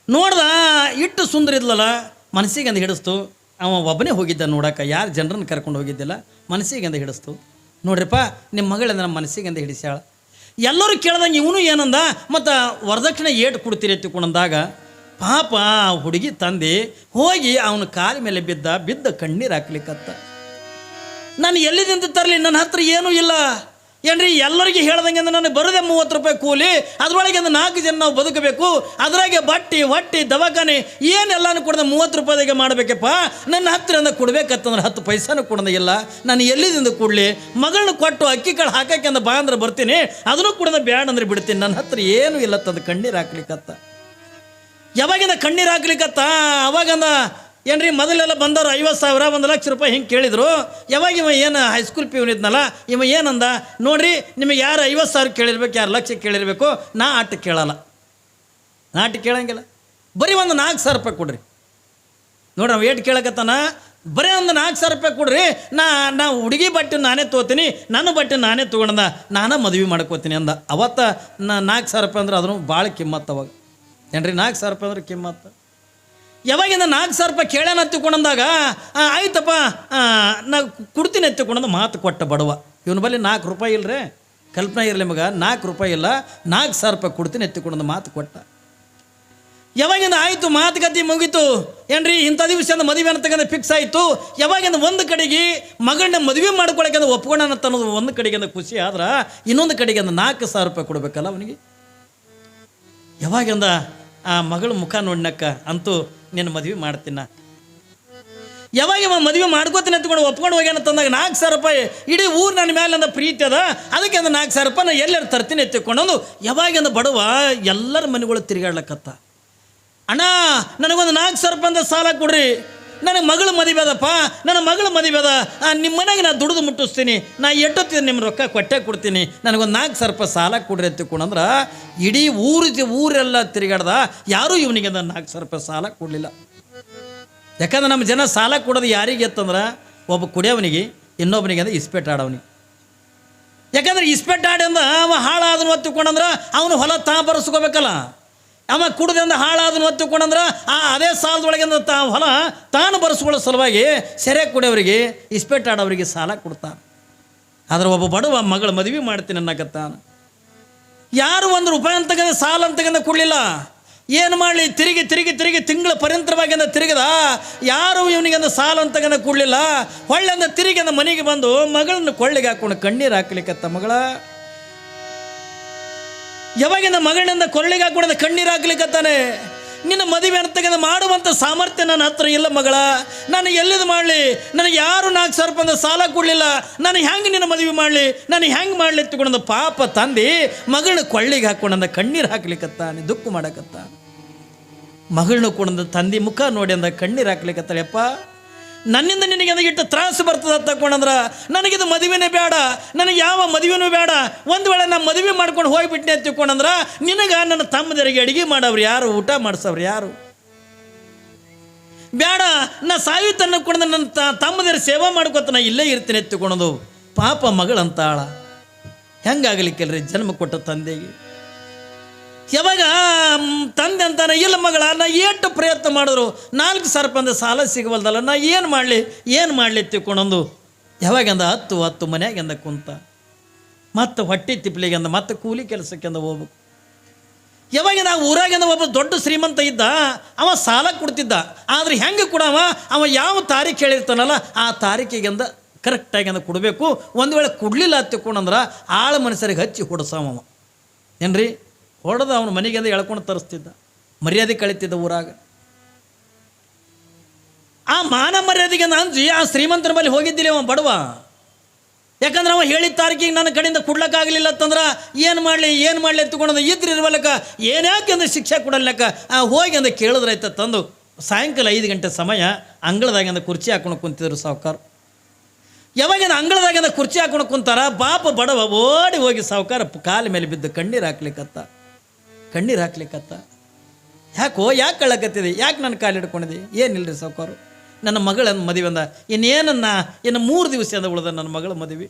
ನೋಡ್ದ ಇಟ್ಟು ಸುಂದರ ಇದ್ಲಲ್ಲ, ಮನಸ್ಸಿಗೆ ಅಂದ ಹಿಡಿಸ್ತು. ಅವ ಒಬ್ಬನೇ ಹೋಗಿದ್ದ ನೋಡಕ್ಕೆ, ಯಾರು ಜನರನ್ನು ಕರ್ಕೊಂಡು ಹೋಗಿದ್ದಿಲ್ಲ, ಮನಸ್ಸಿಗೆ ಅಂದ ಹಿಡಿಸ್ತು. ನೋಡ್ರಿಪ್ಪ ನಿಮ್ಮ ಮಗಳಿಂದ ನಮ್ಮ ಮನಸ್ಸಿಗೆ ಅಂದ ಹಿಡಿಸ್ಯಾಳ. ಎಲ್ಲರೂ ಕೇಳ್ದಂಗೆ ಇವನು ಏನಂದ, ಮತ್ತು ವರದಕ್ಷಿಣೆ ಏಟು ಕೊಡ್ತೀರಿ ಎತ್ತಿಕೊಂಡಂದಾಗ ಪಾಪ ಹುಡುಗಿ ತಂದೆ ಹೋಗಿ ಅವನ ಕಾಲ ಮೇಲೆ ಬಿದ್ದ ಕಣ್ಣೀರು ಹಾಕ್ಲಿಕ್ಕತ್ತ. ನಾನು ಎಲ್ಲಿದಿಂದ ತರಲಿ, ನನ್ನ ಹತ್ರ ಏನೂ ಇಲ್ಲ ಏನ್ರಿ. ಎಲ್ಲರಿಗೆ ಹೇಳ್ದಂಗೆ ಅಂದ್ರೆ ನನಗೆ ಬರೋದೇ 30 ರೂಪಾಯಿ ಕೂಲಿ, ಅದರೊಳಗೆ 4 ಜನ ನಾವು ಬದುಕಬೇಕು, ಅದರಾಗೆ ಬಟ್ಟಿ ಹೊಟ್ಟಿ ದವಾಖಾನೆ ಏನೆಲ್ಲಾನು ಕೊಡದ 30 ರೂಪಾಯಿಗೆ ಮಾಡಬೇಕಪ್ಪ. ನನ್ನ ಹತ್ತಿರ ಕೊಡ್ಬೇಕತ್ತಂದ್ರೆ 10 ಪೈಸಾನು ಕೊಡೋದ ಇಲ್ಲ, ನಾನು ಎಲ್ಲಿದಿಂದ ಕೊಡಲಿ. ಮಗಳನ್ನ ಕೊಟ್ಟು ಅಕ್ಕಿ ಕಾಳು ಹಾಕಕ್ಕೆ ಅಂದ ಬಾ ಅಂದ್ರೆ ಬರ್ತೀನಿ, ಅದನ್ನು ಕೊಡೋದ ಬ್ಯಾಡ ಅಂದ್ರೆ ಬಿಡ್ತೀನಿ, ನನ್ನ ಹತ್ರ ಏನೂ ಇಲ್ಲ ತಂದು ಕಣ್ಣೀರು ಹಾಕ್ಲಿಕ್ಕತ್ತ. ಯಾವಾಗಿಂದ ಕಣ್ಣೀರು ಹಾಕ್ಲಿಕ್ಕತ್ತ ಅವಾಗಂದ ಏನ್ರಿ ಮೊದಲೆಲ್ಲ ಬಂದವರು 50,000 1 ಲಕ್ಷ ರೂಪಾಯಿ ಹಿಂಗೆ ಕೇಳಿದರು. ಯಾವಾಗ ಇವ ಏನು ಹೈಸ್ಕೂಲ್ ಪ್ಯೂನ್ ಇದ್ನಲ್ಲ, ಇವ ಏನಂದ ನೋಡ್ರಿ, ನಿಮಗೆ ಯಾರು 50,000 ಕೇಳಿರ್ಬೇಕು, ಯಾರು ಲಕ್ಷ ಕೇಳಿರ್ಬೇಕು, ನಾ ಆಟ ಕೇಳಲ್ಲ, ನಾ ಆಟ ಕೇಳಂಗಿಲ್ಲ, ಬರೀ ಒಂದು 4,000 ರೂಪಾಯಿ ಕೊಡ್ರಿ. ನೋಡ್ರಿ ಅವ ಏಟು ಕೇಳಕತ್ತಾನ, ಬರೀ ಒಂದು 4,000 ರೂಪಾಯಿ ಕೊಡ್ರಿ, ನಾ ಹುಡುಗಿ ಬಟ್ಟೆ ನಾನೇ ತೊಗೋತೀನಿ, ನನ್ನ ಬಟ್ಟೆ ನಾನೇ ತೊಗೊಂಡ ನಾನೇ ಮದುವೆ ಮಾಡ್ಕೋತೀನಿ ಅಂದ. ಅವತ್ತ 4,000 ರೂಪಾಯಿ ಅಂದ್ರೆ ಅದನ್ನು ಭಾಳ ಕಿಮ್ಮತ್ತು. ಅವಾಗ ಏನ್ರಿ 4,000 ರೂಪಾಯಿ ಅಂದ್ರೆ ಕಿಮ್ಮತ್ತು. ಯಾವಾಗಿಂದ 4,000 ರೂಪಾಯಿ ಕೇಳ್ಯಾನ ಎತ್ತಿಕೊಂಡಂದಾಗ ಆಯ್ತಪ್ಪ ನಾ ಕೊಡ್ತೀನಿ ಎತ್ತಿಕೊಂಡಂದು ಮಾತು ಕೊಟ್ಟ ಬಡವ. ಇವನ ಬಳಿ 4 ರೂಪಾಯಿ ಇಲ್ಲರೆ, ಕಲ್ಪನೆ ಇರಲಿ ಮಗ, 4 ರೂಪಾಯಿ ಇಲ್ಲ, 4,000 ರೂಪಾಯಿ ಕೊಡ್ತೀನಿ ಎತ್ತಿಕೊಂಡಂದು ಮಾತು ಕೊಟ್ಟ. ಯಾವಾಗಿಂದ ಆಯಿತು, ಮಾತುಕತೆ ಮುಗೀತು ಏನ್ರಿ, ಇಂಥ ದಿವಸ ಮದುವೆ ಅಂತಕ್ಕಂಥ ಫಿಕ್ಸ್ ಆಯಿತು. ಯಾವಾಗಿಂದ ಒಂದು ಕಡೆಗೆ ಮಗಳನ್ನ ಮದುವೆ ಮಾಡ್ಕೊಳಕ್ಕೆ ಒಪ್ಕೊಂಡ ಅನ್ನೋದು ಒಂದು ಕಡೆಗೆ ಖುಷಿ ಆದ್ರೆ, ಇನ್ನೊಂದು ಕಡೆಗೆ 4,000 ರೂಪಾಯಿ ಕೊಡಬೇಕಲ್ಲ ಅವನಿಗೆ. ಯಾವಾಗಿಂದ ಆ ಮಗಳು ಮುಖ ನೋಡ್ನಕ್ಕ ಅಂತೂ ನಿನ್ನ ಮದುವೆ ಮಾಡ್ತೀನ. ಯಾವಾಗ ಮದುವೆ ಮಾಡ್ಕೋತೀನಿ ಅಂತಕೊಂಡು ಒಪ್ಕೊಂಡು ಹೋಗ್ಯಾನ ತಂದಾಗ 4,000 ರೂಪಾಯಿ ಇಡೀ ಊರು ನನ್ನ ಮೇಲೆ ಅಂದ ಪ್ರೀತಿ ಅದ, ಅದಕ್ಕೆ ಅಂದ 4,000 ರೂಪಾಯಿ ನಾನು ಎಲ್ಲರೂ ತರ್ತೀನಿ ಎತ್ತಿಕೊಂಡಂದು ಯಾವಾಗಿಂದ ಬಡವ ಎಲ್ಲರ ಮನೆಗಳು ತಿರುಗಾಡ್ಲಕ್ಕತ್ತ. ಅಣ್ಣ ನನಗೊಂದು 4,000 ರೂಪಾಯಿ ಅಂತ ಸಾಲ ಕೊಡ್ರಿ, ನನಗೆ ಮಗಳು ಮದುವೆ ಅದಪ್ಪ, ನನ್ನ ಮಗಳು ಮದುವೆ ಅದ, ನಿಮ್ಮ ಮನೆಗೆ ನಾನು ದುಡಿದು ಮುಟ್ಟಿಸ್ತೀನಿ, ನಾ ಎಟ್ಟೊತ್ತಿದ್ದು ನಿಮ್ಮ ರೊಕ್ಕ ಕೊಟ್ಟೆ ಕೊಡ್ತೀನಿ, ನನಗೊಂದು 4,000 ರೂಪಾಯಿ ಸಾಲ ಕೊಡ್ರಿ ಎತ್ತಿಕೊಂಡಂದ್ರೆ ಇಡೀ ಊರೆಲ್ಲ ತಿರುಗಾಡ್ದ, ಯಾರೂ ಇವನಿಗೆ 4,000 ರೂಪಾಯಿ ಸಾಲ ಕೊಡಲಿಲ್ಲ. ಯಾಕಂದ್ರೆ ನಮ್ಮ ಜನ ಸಾಲ ಕೊಡೋದು ಯಾರಿಗೆ ಎತ್ತಂದ್ರೆ ಒಬ್ಬ ಕುಡಿಯೋವನಿಗೆ, ಇನ್ನೊಬ್ಬನಿಗೆ ಅಂದ್ರೆ ಇಸ್ಪೇಟ್ ಆಡೋವನಿಗೆ. ಯಾಕಂದ್ರೆ ಇಸ್ಪೇಟ್ ಆಡಿ ಅಂದ ಅವ ಹಾಳಾದನು ಒತ್ತಿಕೊಂಡಂದ್ರೆ ಅವನು ಹೊಲ ಬರೆಸ್ಕೋಬೇಕಲ್ಲ. ಅವ ಕುಡ್ದಿಂದ ಹಾಳಾದನು ಒತ್ತಿಕೊಂಡಂದ್ರೆ ಅದೇ ಸಾಲದೊಳಗೆ ಹೊಲ ತಾನು ಬರೆಸ್ಕೊಳ್ಳೋ ಸಲುವಾಗಿ ಸೆರೆ ಕುಡಿಯೋರಿಗೆ, ಇಸ್ಪೇಟ್ ಆಡೋರಿಗೆ ಸಾಲ ಕೊಡ್ತಾನೆ. ಆದ್ರೆ ಒಬ್ಬ ಬಡವ ಮಗಳ ಮದುವೆ ಮಾಡ್ತೀನಿ ಅನ್ನಕತ್ತಾನ. ಯಾರು 1 ರೂಪಾಯಿ ಅಂತಗಂದ ಸಾಲ ಅಂತಗಂದ ಕೊಡಲಿಲ್ಲ. ಏನು ಮಾಡಲಿ, ತಿರುಗಿ ತಿಂಗಳ ಪರ್ಯಂತರವಾಗಿ ತಿರುಗಿದ, ಯಾರು ಇವನಿಗೆ ಸಾಲ ಅಂತಗಂದ ಕೊಡಲಿಲ್ಲ. ಹೊಳ್ಳೆಂದ ತಿರುಗಿ ಮನೆಗೆ ಬಂದು ಮಗಳನ್ನ ಕೊಳ್ಳಿಗೆ ಹಾಕೊಂಡು ಕಣ್ಣೀರು ಹಾಕ್ಲಿಕ್ಕತ್ತ ಮಗಳ. ಯಾವಾಗಿಂದ ಮಗಳಿಂದ ಕೊರಳಿಗೆ ಹಾಕೊಂಡ ಕಣ್ಣೀರು ಹಾಕ್ಲಿಕ್ಕತ್ತಾನೆ. ನಿನ್ನ ಮದುವೆ ಅಂತ ಮಾಡುವಂಥ ಸಾಮರ್ಥ್ಯ ನನ್ನ ಹತ್ರ ಇಲ್ಲ ಮಗಳ. ನಾನು ಎಲ್ಲಿದು ಮಾಡಲಿ? ನನಗೆ ಯಾರು 4,000 ರೂಪಾಯಿ ಸಾಲ ಕೊಡಲಿಲ್ಲ. ನಾನು ಹೆಂಗೆ ನಿನ್ನ ಮದುವೆ ಮಾಡಲಿ? ನಾನು ಹೆಂಗೆ ಮಾಡಲಿ ಎತ್ತುಕೊಂಡ ಪಾಪ ತಂದೆ ಮಗಳನ್ನ ಕೊಳ್ಳಿಗೆ ಹಾಕ್ಕೊಂಡ ಕಣ್ಣೀರು ಹಾಕ್ಲಿಕ್ಕತ್ತಾನೆ, ದುಃಖ ಮಾಡಕತ್ತ. ಮಗಳನ್ನ ಕೂಡ ತಂದೆ ಮುಖ ನೋಡಿ ಅಂದ ಕಣ್ಣೀರು ಹಾಕ್ಲಿಕ್ಕತ್ತಾಳೆಪ್ಪ. ನನ್ನಿಂದ ನಿನಗೆ ಅದು ಇಟ್ಟು ತ್ರಾಸು ಬರ್ತದೆ ಅಂತ ತಗೊಂಡಂದ್ರೆ ನನಗಿದು ಮದುವೆನೇ ಬೇಡ, ನನಗೆ ಯಾವ ಮದುವೆನೂ ಬೇಡ. ಒಂದು ವೇಳೆ ನಾನು ಮದುವೆ ಮಾಡ್ಕೊಂಡು ಹೋಗಿಬಿಟ್ಟೆ ಅಂತ ತಿಳ್ಕೊಂಡಂದ್ರೆ ನಿನಗೆ ನನ್ನ ತಮ್ಮದರಿಗೆ ಅಡುಗೆ ಮಾಡವ್ರು ಯಾರು, ಊಟ ಮಾಡಿಸವ್ರು ಯಾರು? ಬೇಡ, ನಾ ಸಾಯುತ್ತನ್ನ ಕೂಡ ನನ್ನ ತಮ್ಮದರ ಸೇವಾ ಮಾಡ್ಕೊತ ನಾ ಇಲ್ಲೇ ಇರ್ತೀನಿ ಎತ್ತುಕೊಳೋದು. ಪಾಪ ಮಗಳಂತಾಳ. ಹೆಂಗಾಗಲಿಕ್ಕಿಲ್ರಿ ಜನ್ಮ ಕೊಟ್ಟ ತಂದೆಗೆ? ಯಾವಾಗ ತಂದೆ ಅಂತಾನೆ, ಇಲ್ಲ ಮಗಳ ನಾ ಎಷ್ಟು ಪ್ರಯತ್ನ ಮಾಡಿದ್ರು 4,000 ರೂಪಾಯಿ ಸಾಲ ಸಿಗವಲ್ದಲ್ಲ, ನಾ ಏನು ಮಾಡಲಿ ತಿಳ್ಕೊಂಡೊಂದು ಯಾವಾಗಂದ ಹತ್ತು ಮನ್ಯಾಗಿಂದ ಕುಂತ ಮತ್ತು ಹೊಟ್ಟೆ ತಿಪ್ಲಿಗೆಂದ ಮತ್ತು ಕೂಲಿ ಕೆಲಸಕ್ಕೆಂದ ಹೋಗ್ಬೇಕು. ಯಾವಾಗ ನಾವು ಊರಾಗಿಂದ ಒಬ್ಬ ದೊಡ್ಡ ಶ್ರೀಮಂತ ಇದ್ದ, ಅವ ಸಾಲ ಕೊಡ್ತಿದ್ದ. ಆದರೆ ಹೆಂಗೆ ಕೊಡವ, ಅವ ಯಾವ ತಾರೀಖು ಹೇಳಿರ್ತಾನಲ್ಲ ಆ ತಾರೀಕಿಗೆಂದ ಕರೆಕ್ಟಾಗಿ ಕೊಡಬೇಕು. ಒಂದು ವೇಳೆ ಕೊಡಲಿಲ್ಲ ತಿಳ್ಕೊಂಡಂದ್ರೆ ಆಳ ಮನುಷ್ಯರಿಗೆ ಹಚ್ಚಿ ಹೊಡ್ಸವ ಏನ್ರಿ, ಹೊಡೆದ ಅವನ ಮನೆಗೆಂದ ಎಳ್ಕೊಂಡು ತರಿಸ್ತಿದ್ದ, ಮರ್ಯಾದೆ ಕಳೀತಿದ್ದ ಊರಾಗ. ಆ ಮಾನ ಮರ್ಯಾದೆಗೆ ಅಂಜಿ ಆ ಶ್ರೀಮಂತರ ಬಳಿ ಹೋಗಿದ್ದಿಲ್ಲ ಅವ ಬಡವ. ಯಾಕಂದ್ರೆ ಅವ ಹೇಳಿದ ತಾರೀಕಿಗೆ ನನ್ನ ಕಡೆಯಿಂದ ಕೊಡ್ಲಿಕ್ಕಾಗಲಿಲ್ಲ ಅಂತಂದ್ರೆ ಏನು ಮಾಡಲಿ ಎತ್ತುಕೊಂಡ ಇದ್ರೆ ಇರ್ವಲ್ಲಕ ಏನ್ಯಾಕೆ ಅಂದ್ರೆ ಶಿಕ್ಷೆ ಕೊಡಲ್ಲಕ್ಕ ಹೋಗಿ ಅಂದ ಕೇಳಿದ್ರಾಯ್ತ ತಂದು. ಸಾಯಂಕಾಲ 5 ಗಂಟೆ ಸಮಯ ಅಂಗಳದಾಗಿಂದ ಕುರ್ಚಿ ಹಾಕೊಂಡು ಕುಂತಿದ್ರು ಸಾವುಕಾರ. ಯಾವಾಗಿಂದ ಅಂಗಳದಾಗಿಂದ ಕುರ್ಚಿ ಹಾಕೊಂಡು ಕುಂತಾರ, ಪಾಪ ಬಡವ ಓಡಿ ಹೋಗಿ ಸಾವುಕಾರ ಕಾಲ ಮೇಲೆ ಬಿದ್ದು ಕಣ್ಣೀರು ಹಾಕ್ಲಿಕ್ಕತ್ತ. ಯಾಕೆ ಕಳ್ಳಕತ್ತಿದೆ, ಯಾಕೆ ನನ್ನ ಕಾಲು ಹಿಡ್ಕೊಂಡಿದೆ? ಏನಿಲ್ಲರಿ ಸಾವುಕಾರು, ನನ್ನ ಮಗಳ ಮದುವೆ ಅಂದ. ಇನ್ನು 3 ದಿವಸ ಅಂದ ಉಳ್ದ ನನ್ನ ಮಗಳ ಮದುವೆ.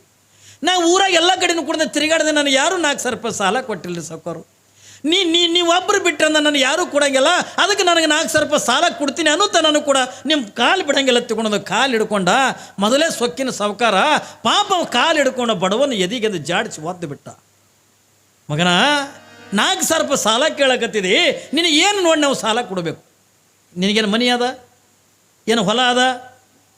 ನಾ ಊರಾಗ ಎಲ್ಲ ಕಡೆನೂ ಕೂಡ ತಿರುಗಾಡಿದೆ, ನಾನು ಯಾರೂ 4,000 ರೂಪಾಯಿ ಸಾಲ ಕೊಟ್ಟಿಲ್ಲ ಸಾವುಕಾರು. ನೀವೊಬ್ಬರು ಬಿಟ್ಟಂದ ನಾನು ಯಾರೂ ಕೊಡಂಗಿಲ್ಲ, ಅದಕ್ಕೆ ನನಗೆ 4,000 ರೂಪಾಯಿ ಸಾಲ ಕೊಡ್ತೀನಿ ಅನ್ನುತ್ತಾ ನಾನು ಕೂಡ ನಿಮ್ಮ ಕಾಲು ಬಿಡಂಗಿಲ್ಲ ತಿಳ್ಕೊಂಡು ಕಾಲು ಹಿಡ್ಕೊಂಡ. ಮೊದಲೇ ಸೊಕ್ಕಿನ ಸಾವುಕಾರ ಪಾಪ ಕಾಲು ಹಿಡ್ಕೊಂಡು ಬಡವನು ಎದಿಗೆಂದು ಜಾಡಿಸಿ ಒದ್ದು ಬಿಟ್ಟ. ಮಗನ 4,000 ರೂಪಾಯಿ ಸಾಲ ಕೇಳಕತ್ತಿದೆ, ನಿನಗೆ ಏನು ನೋಡಿ ನಾವು ಸಾಲ ಕೊಡಬೇಕು? ನಿನಗೇನು ಮನಿ ಅದ, ಏನು ಹೊಲ ಅದ?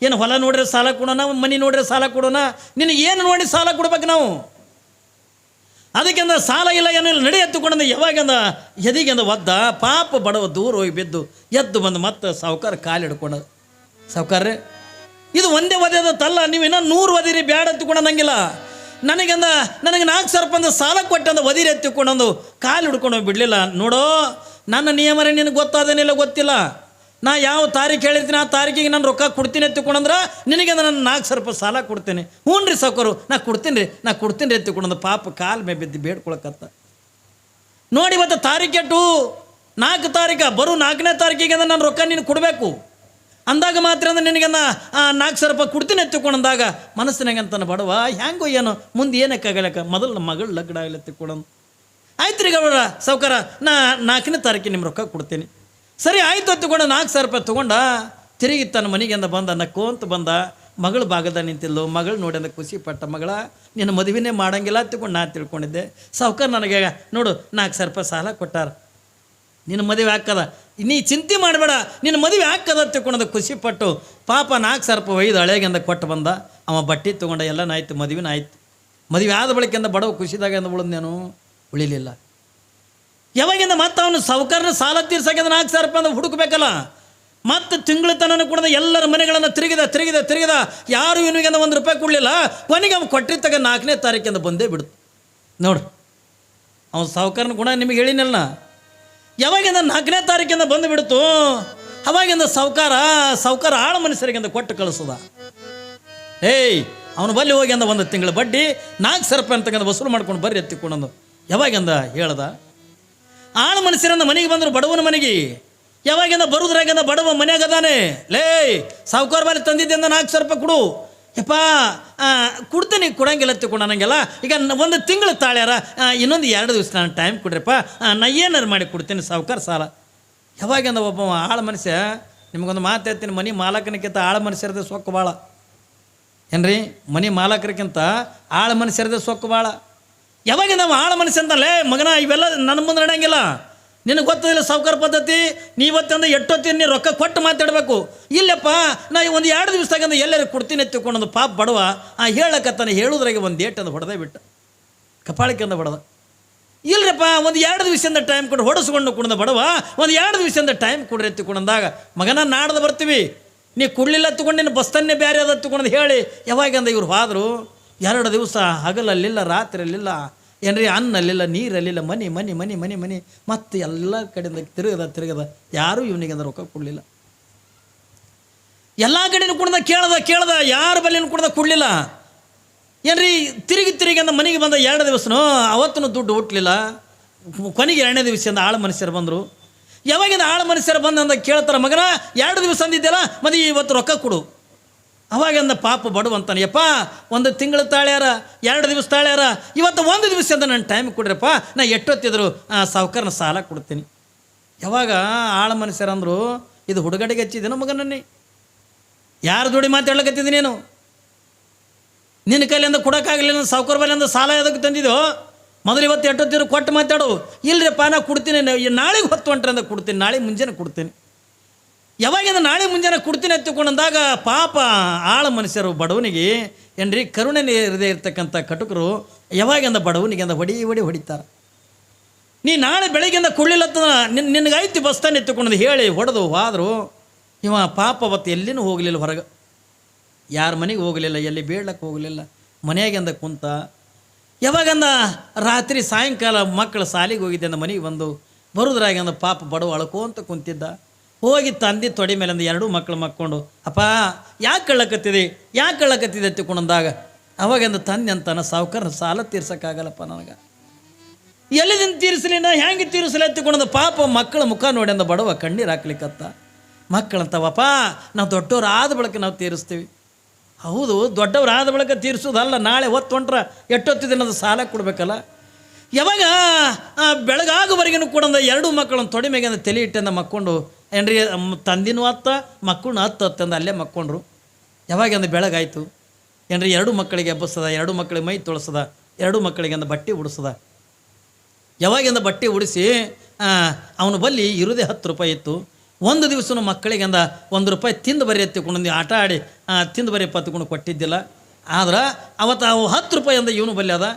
ಏನು ಹೊಲ ನೋಡ್ರೆ ಸಾಲ ಕೊಡೋಣ, ಮನಿ ನೋಡ್ರೆ ಸಾಲ ಕೊಡೋಣ? ನಿನಗೆ ಏನು ನೋಡಿ ಸಾಲ ಕೊಡ್ಬೇಕು ನಾವು? ಅದಕ್ಕೆಂದ ಸಾಲ ಇಲ್ಲ ಏನೋ ಇಲ್ಲ, ನಡೆ ಎತ್ತುಕೊಂಡ ಯಾವಾಗಂದ ಎದಿಗೆಂದ ಒದ್ದ. ಪಾಪ ಬಡವ ದೂರ ಹೋಗಿ ಬಿದ್ದು ಎದ್ದು ಬಂದು ಮತ್ತೆ ಸಾವುಕಾರ ಕಾಲು ಹಿಡ್ಕೊಂಡ. ಸಾವುಕಾರ್ರೆ, ಇದು ಒಂದೇ ಒದೆದ ತಲ್ಲ, ನೀವು ಇನ್ನೂ 100 ಒದಿರಿ ಬ್ಯಾಡ ಎತ್ತುಕೊಂಡಂಗಿಲ್ಲ. ನನಗೆ 4,000 ರೂಪಾಯಿ ಸಾಲ ಕೊಟ್ಟಂದ ಒದಿರಿ ಎತ್ತಿಕೊಂಡೊಂದು ಕಾಲು ಹಿಡ್ಕೊಂಡು ಬಿಡಲಿಲ್ಲ. ನೋಡೋ, ನನ್ನ ನಿಯಮರೇ ನಿನಗೆ ಗೊತ್ತಾದೇನಿಲ್ಲ ಗೊತ್ತಿಲ್ಲ. ನಾ ಯಾವ ತಾರೀಕು ಹೇಳಿರ್ತೀನಿ ಆ ತಾರೀಕಿಗೆ ನಾನು ರೊಕ್ಕ ಕೊಡ್ತೀನಿ ಎತ್ತಿಕೊಂಡಂದ್ರೆ ನಿನಗೆ ನಾನು 4,000 ರೂಪಾಯಿ ಸಾಲ ಕೊಡ್ತೀನಿ. ಹ್ಞೂ ರೀ ಸಾವುಕಾರು, ನಾ ಕೊಡ್ತೀನಿ ರೀ ಎತ್ತಿಕೊಂಡಂದು ಪಾಪ ಕಾಲು ಮೇ ಬಿದ್ದು ಬೇಡ್ಕೊಳಕತ್ತ. ನೋಡಿ ಇವತ್ತು ತಾರೀಕೆಟ್ಟು 4 ತಾರೀಕು, ಬರೋ 4ನೇ ತಾರೀಕಿಗೆ ನಾನು ರೊಕ್ಕ ನೀನು ಕೊಡಬೇಕು ಅಂದಾಗ ಮಾತ್ರ ಅಂದ್ರೆ ನಿನಗೆ 4,000 ರೂಪಾಯಿ ಕೊಡ್ತೀನಿ ಎತ್ತಿಕೊಂಡಂದಾಗ ಮನಸ್ಸಿನಾಗ ಅಂತಾನೆ ಬಡವ, ಹೆಂಗೋ ಏನೋ ಮುಂದೆ ಏನಕ್ಕಾಗಲಕ್ಕ ಮೊದಲು ನಮ್ಮ ಮಗಳು ಲಗ್ನ ಆಗಲಿ ಎತ್ತಿಕೊಂಡಂದು. ಆಯ್ತು ರೀ ಗೌಡ ಸಾವುಕಾರ, ನಾ 4ನೇ ತಾರೀಕಿಗೆ ನಿಮ್ಮ ರೊಕ್ಕ ಕೊಡ್ತೀನಿ. ಸರಿ ಆಯಿತು ಎತ್ತುಕೊಂಡು 4,000 ರೂಪಾಯಿ ತೊಗೊಂಡ ತಿರುಗಿ ತನ್ನ ಮನೆಗೆಂದ ಬಂದ, ನಕ್ಕೋಂತ ಬಂದ. ಮಗಳು ಭಾಗದ ನಿಂತಿಲ್ಲ, ಮಗಳು ನೋಡಿ ಅಂದ ಖುಷಿ ಪಟ್ಟ. ಮಗಳ ನಿನ್ನ ಮದುವೆನೇ ಮಾಡಂಗಿಲ್ಲ ತಿಳ್ಕೊಂಡು ನಾ ತಿಳ್ಕೊಂಡಿದ್ದೆ. ಸಾವುಕಾರ ನನಗೆ ನೋಡು 4,000 ರೂಪಾಯಿ ಸಾಲ ಕೊಟ್ಟಾರ, ನಿನ್ನ ಮದುವೆ ಹಾಕದ, ನೀ ಚಿಂತೆ ಮಾಡಬೇಡ, ನಿನ್ನ ಮದುವೆ ಹಾಕದ ತಿಳ್ಕೊಂಡದ ಖುಷಿ ಪಟ್ಟು ಪಾಪ 4,000 ರೂಪಾಯಿ ಒಯ್ದು ಹಳೆಗೆಂದ ಕೊಟ್ಟು ಬಂದ. ಅವ ಬಟ್ಟೆ ತೊಗೊಂಡ, ಎಲ್ಲನೂ ಆಯ್ತು, ಮದುವೆನ ಆಯ್ತು. ಮದುವೆ ಆದ ಬಳಿಕೆಂದ ಬಡವ ಖುಷಿದಾಗ ಎಂದ ಉಳಿದ್ನೇನು ಉಳಿಲಿಲ್ಲ. ಯಾವಾಗಿಂದ ಮತ್ತೆ ಅವನು ಸಾವುಕಾರನ ಸಾಲ ತೀರ್ಸಾಕಿಂದ 4,000 ರೂಪಾಯಿ ಹುಡುಕಬೇಕಲ್ಲ. ಮತ್ತು ತಿಂಗಳ ತನಕ ಕೂಡ ಎಲ್ಲರ ಮನೆಗಳನ್ನು ತಿರುಗಿದ ಯಾರು ಇವನಿಗೆಂದ 1 ರೂಪಾಯಿ ಕೊಡಲಿಲ್ಲ. ಕೊನೆಗೆ ಅವ್ನು ಕೊಟ್ಟಿರ್ತಾಗ 4ನೇ ತಾರೀಕಿಂದ ಬಂದೇ ಬಿಡ್ತು. ನೋಡ್ರಿ ಅವನು ಸಾವುಕಾರನ ಗುಣ ನಿಮಗೆ ಹೇಳಿನಲ್ಲ. ಯಾವಾಗಿಂದ 4ನೇ ತಾರೀಕಿಂದ ಬಂದು ಬಿಡ್ತು, ಅವಾಗಿಂದ ಸಾವುಕಾರ ಆಳ ಮನುಷ್ಯರಿಗಿಂದ ಕೊಟ್ಟು ಕಳಿಸದ. ಅವನು ಬಲ್ಲಿ ಹೋಗಿ ಅಂದ 1 ತಿಂಗಳ ಬಡ್ಡಿ 4,000 ರೂಪಾಯಿ ಅಂತಕ್ಕಂಥ ವಸೂಲು ಮಾಡ್ಕೊಂಡು ಬರ್ರಿ ಎತ್ತಿಕೊಂಡಂದು ಯಾವಾಗಿಂದ ಹೇಳ್ದ. ಆಳ ಮನುಷ್ಯರಿಂದ ಮನೆಗೆ ಬಂದರು, ಬಡವನ ಮನೆಗೆ. ಯಾವಾಗಿಂದ ಬರುದ್ರಾಗಿಂದ ಬಡವ ಮನೆಯಾಗ ಅದಾನೆ. ಸಾವುಕಾರ ಬಾರಿ ತಂದಿದ್ದಿಂದ 4,000 ರೂಪಾಯಿ ಕೊಡು. ಯಪ್ಪ ಕೊಡ್ತೀನಿ, ಕೊಡಂಗಿಲ್ಲ ತಿಳ್ಕೊಂಡಂಗೆಲ್ಲ. ಈಗ 1 ತಿಂಗಳು ತಾಳ್ಯಾರ, ಇನ್ನೊಂದು 2 ದಿವಸ ನಾನು ಟೈಮ್ ಕೊಡ್ರಿಪ್ಪ, ನಾ ಏನಾರು ಮಾಡಿ ಕೊಡ್ತೀನಿ ಸಾವುಕಾರ ಸಾಲ. ಯಾವಾಗಿಂದ ಒಬ್ಬ ಆಳ ಮನುಷ್ಯ, ನಿಮಗೊಂದು ಮಾತು ಹೇಳ್ತೀನಿ, ಮನೆ ಮಾಲಕನಕ್ಕಿಂತ ಆಳ ಮನುಷ್ಯರದೇ ಸೊಕ್ಕು ಭಾಳ ಏನ್ರಿ. ಮನೆ ಮಾಲಕರಿಗಿಂತ ಆಳ ಮನುಷ್ಯರದೇ ಸೊಕ್ಕು ಭಾಳ. ಯಾವಾಗ ನಾವು ಆಳ ಮನುಷ್ಯ ಅಂತಲೇ ಮಗನ ಇವೆಲ್ಲ ನನ್ನ ಮುಂದೆ ನಡೆಯಂಗಿಲ್ಲ. ನಿನಗೆ ಗೊತ್ತದಿಲ್ಲ ಸಾವುಕಾರ ಪದ್ಧತಿ. ನೀವತ್ತಂದು ಎಷ್ಟೊತ್ತೀನಿ ನೀ ರೊಕ್ಕ ಕೊಟ್ಟು ಮಾತಾಡಬೇಕು. ಇಲ್ಲಪ್ಪ ನಾ ಒಂದು 2 ದಿವಸದಾಗಂದ ಎಲ್ಲರೂ ಕೊಡ್ತೀನಿ ಎತ್ತಿಕೊಂಡೊಂದು ಪಾಪ ಬಡವ ಹೇಳಕತ್ತಾನೆ. ಹೇಳುದ್ರಾಗೆ ಒಂದು ಏಟಂದು ಹೊಡೆದೇ ಬಿಟ್ಟ, ಕಪಾಳಕ್ಕೆಂದ ಹೊಡೆದ. ಇಲ್ರಪ್ಪ ಒಂದು 2 ದಿವಸದಿಂದ ಟೈಮ್ ಕೊಡು, ಹೊಡೆಸ್ಕೊಂಡು ಕುಡ್ದ ಬಡವ, ಒಂದು 2 ದಿವಸದಿಂದ ಟೈಮ್ ಕೊಡ್ರಿ ಎತ್ತಿಕೊಂಡಂದಾಗ, ಮಗನ ನಾಡ್ದು ಬರ್ತೀವಿ, ನೀ ಕೊಡಲಿಲ್ಲ ತಗೊಂಡು ನಿನ್ನ ಬಸ್ತನ್ನೇ ಬೇರೆ ಅದ ತಗೊಂಡು ಹೇಳಿ ಯಾವಾಗಂದ ಇವ್ರು ಹೋದರು. 2 ದಿವಸ ಹಗಲಲ್ಲಿಲ್ಲ, ರಾತ್ರಿಯಲ್ಲಿಲ್ಲ, ಏನ್ರಿ ಅನ್ನಲ್ಲಿಲ್ಲ, ನೀರಲ್ಲಿಲ್ಲ, ಮನಿ ಮನಿ ಮನಿ ಮನಿ ಮನಿ ಮತ್ತು ಎಲ್ಲ ಕಡೆಯಿಂದ ತಿರುಗದ ಯಾರೂ ಇವನಿಗೆ ಅಂದ್ರೆ ರೊಕ್ಕ ಕೊಡಲಿಲ್ಲ. ಎಲ್ಲ ಕಡೆನೂ ಕೇಳ್ದ ಯಾರ ಬಲ್ಲಿನೂ ಕೊಡಲಿಲ್ಲ. ಏನ್ರಿ ತಿರುಗಿ ಅಂದ ಮನೆಗೆ ಬಂದ 2 ದಿವಸನೂ ಅವತ್ತೂ ದುಡ್ಡು ಹುಟ್ಟಲಿಲ್ಲ. ಕೊನೆಗೆ 2ನೇ ದಿವಸದಿಂದ ಆಳು ಮನುಷ್ಯರು ಬಂದರು. ಯಾವಾಗಿಂದ ಆಳು ಮನುಷ್ಯರು ಬಂದಂದ ಕೇಳ್ತಾರೆ, ಮಗನ 2 ದಿವಸ ಅಂದಿದ್ದೆಲ್ಲ ಮತ್ತೆ ಇವತ್ತು ರೊಕ್ಕ ಕೊಡು. ಅವಾಗಿಂದ ಪಾಪ ಬಡವಂತಾನೆ, ಯಪ್ಪ 1 ತಿಂಗಳು ತಾಳ್ಯಾರ, 2 ದಿವಸ ತಾಳ್ಯಾರ, ಇವತ್ತು 1 ದಿವಸದಿಂದ ನನ್ನ ಟೈಮ್ ಕೊಡ್ರಪ್ಪ, ನಾ ಎಷ್ಟೊತ್ತಿದ್ರು ಸಾವುಕಾರನ ಸಾಲ ಕೊಡ್ತೀನಿ. ಯಾವಾಗ ಆಳು ಮನುಷ್ಯರಂದರು, ಇದು ಹುಡುಗಡೆಗೆ ಹಚ್ಚಿದ್ದೇನೋ ಮಗನನ್ನೇ, ಯಾರು ಜೋಡಿ ಮಾತಾಡ್ಲಿಕ್ಕತ್ತಿದ್ದೆ ನೀನು? ನಿನ್ನ ಕೈಲಿಂದ ಕೊಡೋಕ್ಕಾಗಲಿಲ್ಲ, ಸಾವುಕಾರ ಬಲ್ಲಿಂದ ಸಾಲ ಯಾವುದಕ್ಕೆ ತಂದಿದ್ದೋ? ಮೊದಲು ಇವತ್ತು ಎಷ್ಟೊತ್ತಿರು ಕೊಟ್ಟು ಮಾತಾಡು. ಇಲ್ಲರಿಪ್ಪ ನಾ ಕೊಡ್ತೀನಿ, ನಾಳೆಗೆ ಹೊತ್ತು ಹೊಂಟ್ರೆ ಅಂದ ಕೊಡ್ತೀನಿ, ನಾಳೆ ಮುಂಜಾನೆ ಕೊಡ್ತೀನಿ. ಯಾವಾಗಿಂದ ನಾಳೆ ಮುಂಜಾನೆ ಕೊಡ್ತೀನಿ ಎತ್ತಿಕೊಂಡಂದಾಗ ಪಾಪ ಆಳು ಮನುಷ್ಯರು ಬಡವನಿಗೆ ಏನ್ರಿ ಕರುಣೆ ಇರದೇ ಇರ್ತಕ್ಕಂಥ ಕಟುಕರು ಯಾವಾಗಿಂದ ಬಡವನಿಗೆ ಅಂದ ಹೊಡಿತಾರೆ. ನೀ ನಾಳೆ ಬೆಳಗ್ಗೆಯಿಂದ ಕೊಡಲಿಲ್ಲ ನಿನಗಾಯ್ತು ಬಸ್ತಾನೆ ಎತ್ತಿಕೊಂಡಂದು ಹೇಳಿ ಹೊಡೆದು ಹೋದರು. ಇವ ಪಾಪ ಅವತ್ತು ಎಲ್ಲಿನೂ ಹೋಗಲಿಲ್ಲ, ಹೊರಗೆ ಯಾರ ಮನೆಗೆ ಹೋಗಲಿಲ್ಲ, ಎಲ್ಲಿ ಬೇಡ್ಲಕ್ಕೆ ಹೋಗಲಿಲ್ಲ, ಮನೆಯಾಗಿಂದ ಕುಂತ. ಯಾವಾಗಂದ ರಾತ್ರಿ ಸಾಯಂಕಾಲ ಮಕ್ಕಳು ಸಾಲಿಗೆ ಹೋಗಿದ್ದೆ ಅಂದ ಮನೆಗೆ ಬರೋದ್ರಾಗಂದ ಪಾಪ ಬಡವ ಅಳ್ಕೋಂತ ಕುಂತಿದ್ದ. ಹೋಗಿ ತಂದೆ ತೊಡೆ ಮೇಲಿಂದ 2 ಮಕ್ಕಳು ಮಕ್ಕೊಂಡು, ಅಪ್ಪ ಯಾಕೆ ಕಳ್ಳಕತ್ತಿದೆ ಎತ್ತಿಕೊಂಡಂದಾಗ ಅವಾಗಂದ ತಂದೆ ಅಂತಾನ, ಸಾವುಕಾರ ಸಾಲ ತೀರ್ಸೋಕ್ಕಾಗಲ್ಲಪ್ಪ ನನಗೆ, ಎಲ್ಲಿದಿಂದ ತೀರಿಸಲಿ, ನಾ ಹೆಂಗೆ ತೀರಿಸಲಿ ಎತ್ತಿಕೊಂಡಂದ. ಪಾಪ ಮಕ್ಕಳ ಮುಖ ನೋಡಿ ಅಂದ ಬಡವ ಕಣ್ಣೀರು ಹಾಕ್ಲಿಕ್ಕತ್ತ. ಮಕ್ಕಳಂತವಪ್ಪ ನಾವು ದೊಡ್ಡವ್ರು ಆದ ಬಳಿಕ ನಾವು ತೀರಿಸ್ತೀವಿ. ಹೌದು, ದೊಡ್ಡವ್ರು ಆದ ಬಳಿಕ ತೀರಿಸೋದಲ್ಲ, ನಾಳೆ ಹೊತ್ತೊಂಟ್ರೆ ಎಷ್ಟೊತ್ತಿದೆ ಸಾಲ ಕೊಡಬೇಕಲ್ಲ. ಯಾವಾಗ ಬೆಳಗಾಗುವರೆಗೂ ಕೂಡ 2 ಮಕ್ಕಳನ್ನು ತೊಡೆ ಮೇಗೆ ತಲೆ ಇಟ್ಟಂದ ಮಕ್ಕೊಂಡು, ಏನ್ರಿ ತಂದಿನೂ ಹತ್ತ ಮಕ್ಕಳನ್ನ ಹತ್ತಂದ ಅಲ್ಲೇ ಮಕ್ಕೊಂಡ್ರು. ಯಾವಾಗಂದ ಬೆಳಗಾಯ್ತು, ಏನ್ರಿ 2 ಮಕ್ಕಳಿಗೆ ಹಬ್ಬಸದ, 2 ಮಕ್ಕಳಿಗೆ ಮೈ ತೊಳಸದ, 2 ಮಕ್ಕಳಿಗೆ ಅಂದ ಬಟ್ಟೆ ಉಡಿಸದ. ಯಾವಾಗಿಂದ ಬಟ್ಟೆ ಉಡಿಸಿ ಅವನು ಬಲ್ಲಿ ಇರೋದೇ 10 ರೂಪಾಯಿ ಇತ್ತು. 1 ದಿವಸನೂ ಮಕ್ಕಳಿಗೆ ಅಂದ 1 ರೂಪಾಯಿ ತಿಂದು ಬರೀ ಎತ್ತಿಕೊಂಡು ಆಟ ಆಡಿ ತಿಂದು ಬರೀ ಪತ್ಕೊಂಡು ಕೊಟ್ಟಿದ್ದಿಲ್ಲ. ಆದ್ರೆ ಅವತ್ತು ಅವು 10 ರೂಪಾಯಿ ಅಂದ ಇವನು ಬಲ್ಲಿ ಅದ.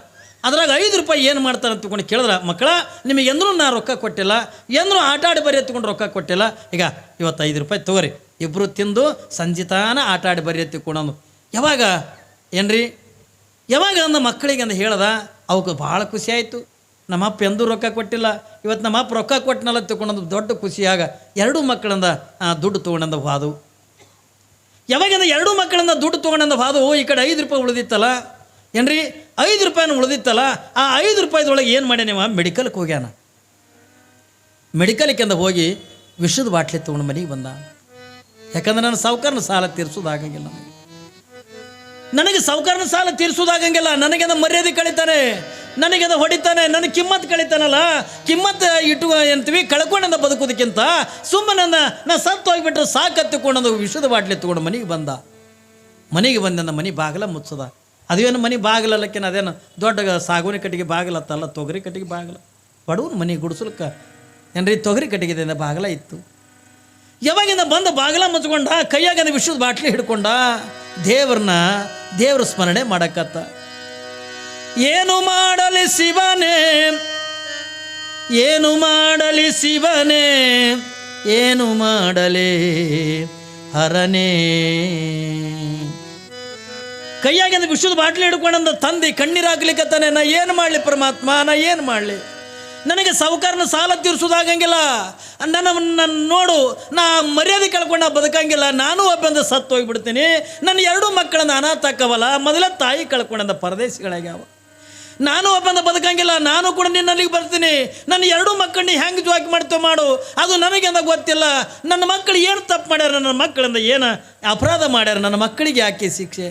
ಅದ್ರಾಗ 5 ರೂಪಾಯಿ ಏನು ಮಾಡ್ತಾರೆ ಅಂತಕೊಂಡು ಕೇಳಿದ್ರೆ, ಮಕ್ಕಳ ನಿಮಗೆ ಎಂದ್ರೂ ನಾ ರೊಕ್ಕ ಕೊಟ್ಟಿಲ್ಲ, ಎಂದ್ರೂ ಆಟ ಆಡಿ ಬರೀ ಎತ್ತಿಕೊಂಡು ರೊಕ್ಕ ಕೊಟ್ಟಿಲ್ಲ, ಈಗ ಇವತ್ತು 5 ರೂಪಾಯಿ ತೊಗೊರಿ, ಇಬ್ಬರು ತಿಂದು ಸಂಜಿತಾನ ಆಟ ಆಡಿ ಬರೀ ಎತ್ತಿಕೊಂಡು. ಯಾವಾಗ ಏನ್ರಿ ಯಾವಾಗ ಅಂದ ಮಕ್ಕಳಿಗೆ ಅಂದ ಹೇಳ್ದ, ಅವಕ್ಕೆ ಭಾಳ ಖುಷಿ ಆಯಿತು. ನಮ್ಮಪ್ಪ ಎಂದೂ ರೊಕ್ಕ ಕೊಟ್ಟಿಲ್ಲ, ಇವತ್ತು ನಮ್ಮಪ್ಪ ರೊಕ್ಕ ಕೊಟ್ಟನಲ್ಲ ತಗೊಂಡು ದೊಡ್ಡ ಖುಷಿಯಾಗ 2 ಮಕ್ಕಳಿಂದ ದುಡ್ಡು ತೊಗೊಂಡಂದ ಹಾದು. ಯಾವಾಗಿಂದ 2 ಮಕ್ಕಳಿಂದ ದುಡ್ಡು ತೊಗೊಂಡಂದ ಹಾದು, ಈ ಕಡೆ 5 ರೂಪಾಯಿ ಉಳಿದಿತ್ತಲ್ಲ, ಏನ್ರಿ 5 ರೂಪಾಯಿನ ಉಳಿದಿತ್ತಲ್ಲ, ಆ 5 ರೂಪಾಯಿದೊಳಗೆ ಏನು ಮಾಡ್ಯ ನೀವು? ಮೆಡಿಕಲ್ಗೆ ಹೋಗ್ಯಾನ. ಮೆಡಿಕಲ್ಗೆ ಹೋಗಿ ವಿಷದ ಬಾಟ್ಲಿ ತೊಗೊಂಡು ಮನೆಗೆ ಬಂದ. ಯಾಕಂದ್ರೆ ನಾನು ಸಾವುಕಾರನ ಸಾಲ ತೀರಿಸೋದಾಗಂಗಿಲ್ಲ, ನನಗೆ ಸಾವುಕಾರನ ಸಾಲ ತೀರಿಸೋದಾಗಂಗಿಲ್ಲ. ನನಗೆ ಮರ್ಯಾದೆ ಕಳೀತಾನೆ, ನನಗೆ ಹೊಡಿತಾನೆ, ನನಗೆ ಕಿಮ್ಮತ್ತು ಕಳೀತಾನಲ್ಲ. ಕಿಮ್ಮತ್ತು ಅಂತೀವಿ, ಕಳ್ಕೊಂಡ ಬದುಕೋದಕ್ಕಿಂತ ಸುಮ್ಮನೆ ನಾ ಸತ್ತು ಹೋಗಿಬಿಟ್ರೆ ಸಾಕತ್ತಿಕೊಂಡು ವಿಷದ ಬಾಟ್ಲಿ ತೊಗೊಂಡು ಮನೆಗೆ ಬಂದ. ಮನೆಗೆ ಬಂದ ಮನೆ ಬಾಗಿಲ ಮುಚ್ಚದ. ಅದೇನು ಮನೆ ಬಾಗಿಲಲ್ಲಕ್ಕೇನು ಅದೇನು ದೊಡ್ಡ ಸಾಗುನಿ ಕಟ್ಟಿಗೆ ಬಾಗಿಲತ್ತಲ್ಲ, ತೊಗರಿ ಕಟ್ಟಿಗೆ ಬಾಗಿಲ. ಬಡವನ ಮನೆ ಗುಡಿಸಲ್ಕ ಏನ್ರಿ ತೊಗರಿ ಕಟ್ಟಿಗೆದಿಂದ ಬಾಗಿಲ ಇತ್ತು. ಯಾವಾಗಿಂದ ಬಂದು ಬಾಗಿಲ ಮುಚ್ಕೊಂಡ, ಕೈಯಾಗ ವಿಷದ ಬಾಟ್ಲಿ ಹಿಡ್ಕೊಂಡ ದೇವ್ರ ಸ್ಮರಣೆ ಮಾಡಕತ್ತ. ಏನು ಮಾಡಲಿ ಶಿವನೇ, ಏನು ಮಾಡಲಿ ಶಿವನೇ, ಏನು ಮಾಡಲಿ ಹರನೇ. ಕೈಯಾಗಿಂದ ವಿಷದ ಬಾಟ್ಲಿ ಹಿಡ್ಕೊಂಡಂದ ತಂದೆ ಕಣ್ಣೀರು ಹಾಕ್ಲಿಕ್ಕತ್ತಾನೆ. ನಾ ಏನು ಮಾಡಲಿ ಪರಮಾತ್ಮ, ನಾ ಏನು ಮಾಡಲಿ? ನನಗೆ ಸಾವುಕಾರನ ಸಾಲ ತೀರಿಸೋದಾಗಂಗಿಲ್ಲ. ನನ್ನ ನೋಡು, ನಾ ಮರ್ಯಾದೆ ಕಳ್ಕೊಂಡು ಬದುಕಂಗಿಲ್ಲ. ನಾನು ಒಬ್ಬಂದ ಸತ್ತು ಹೋಗಿಬಿಡ್ತೀನಿ. ನನ್ನ 2 ಮಕ್ಕಳನ್ನ ಅನಾಥ ಹಾಕವಲ್ಲ, ಮೊದಲ ತಾಯಿ ಕಳ್ಕೊಂಡ ಪರದೇಶಗಳಾಗ್ಯಾವ. ನಾನು ಒಬ್ಬಂದ ಬದುಕಂಗಿಲ್ಲ, ನಾನು ಕೂಡ ನಿನ್ನಲ್ಲಿಗೆ ಬರ್ತೀನಿ. ನನ್ನ 2 ಮಕ್ಕಳನ್ನ ಹೆಂಗೆ ಜೋಕಿ ಮಾಡ್ತೇವೆ ಮಾಡು, ಅದು ನನಗೆಂದ ಗೊತ್ತಿಲ್ಲ. ನನ್ನ ಮಕ್ಕಳು ಏನು ತಪ್ಪು ಮಾಡ್ಯಾರ, ನನ್ನ ಮಕ್ಕಳಿಂದ ಏನು ಅಪರಾಧ ಮಾಡ್ಯಾರ, ನನ್ನ ಮಕ್ಕಳಿಗೆ ಯಾಕೆ ಶಿಕ್ಷೆ?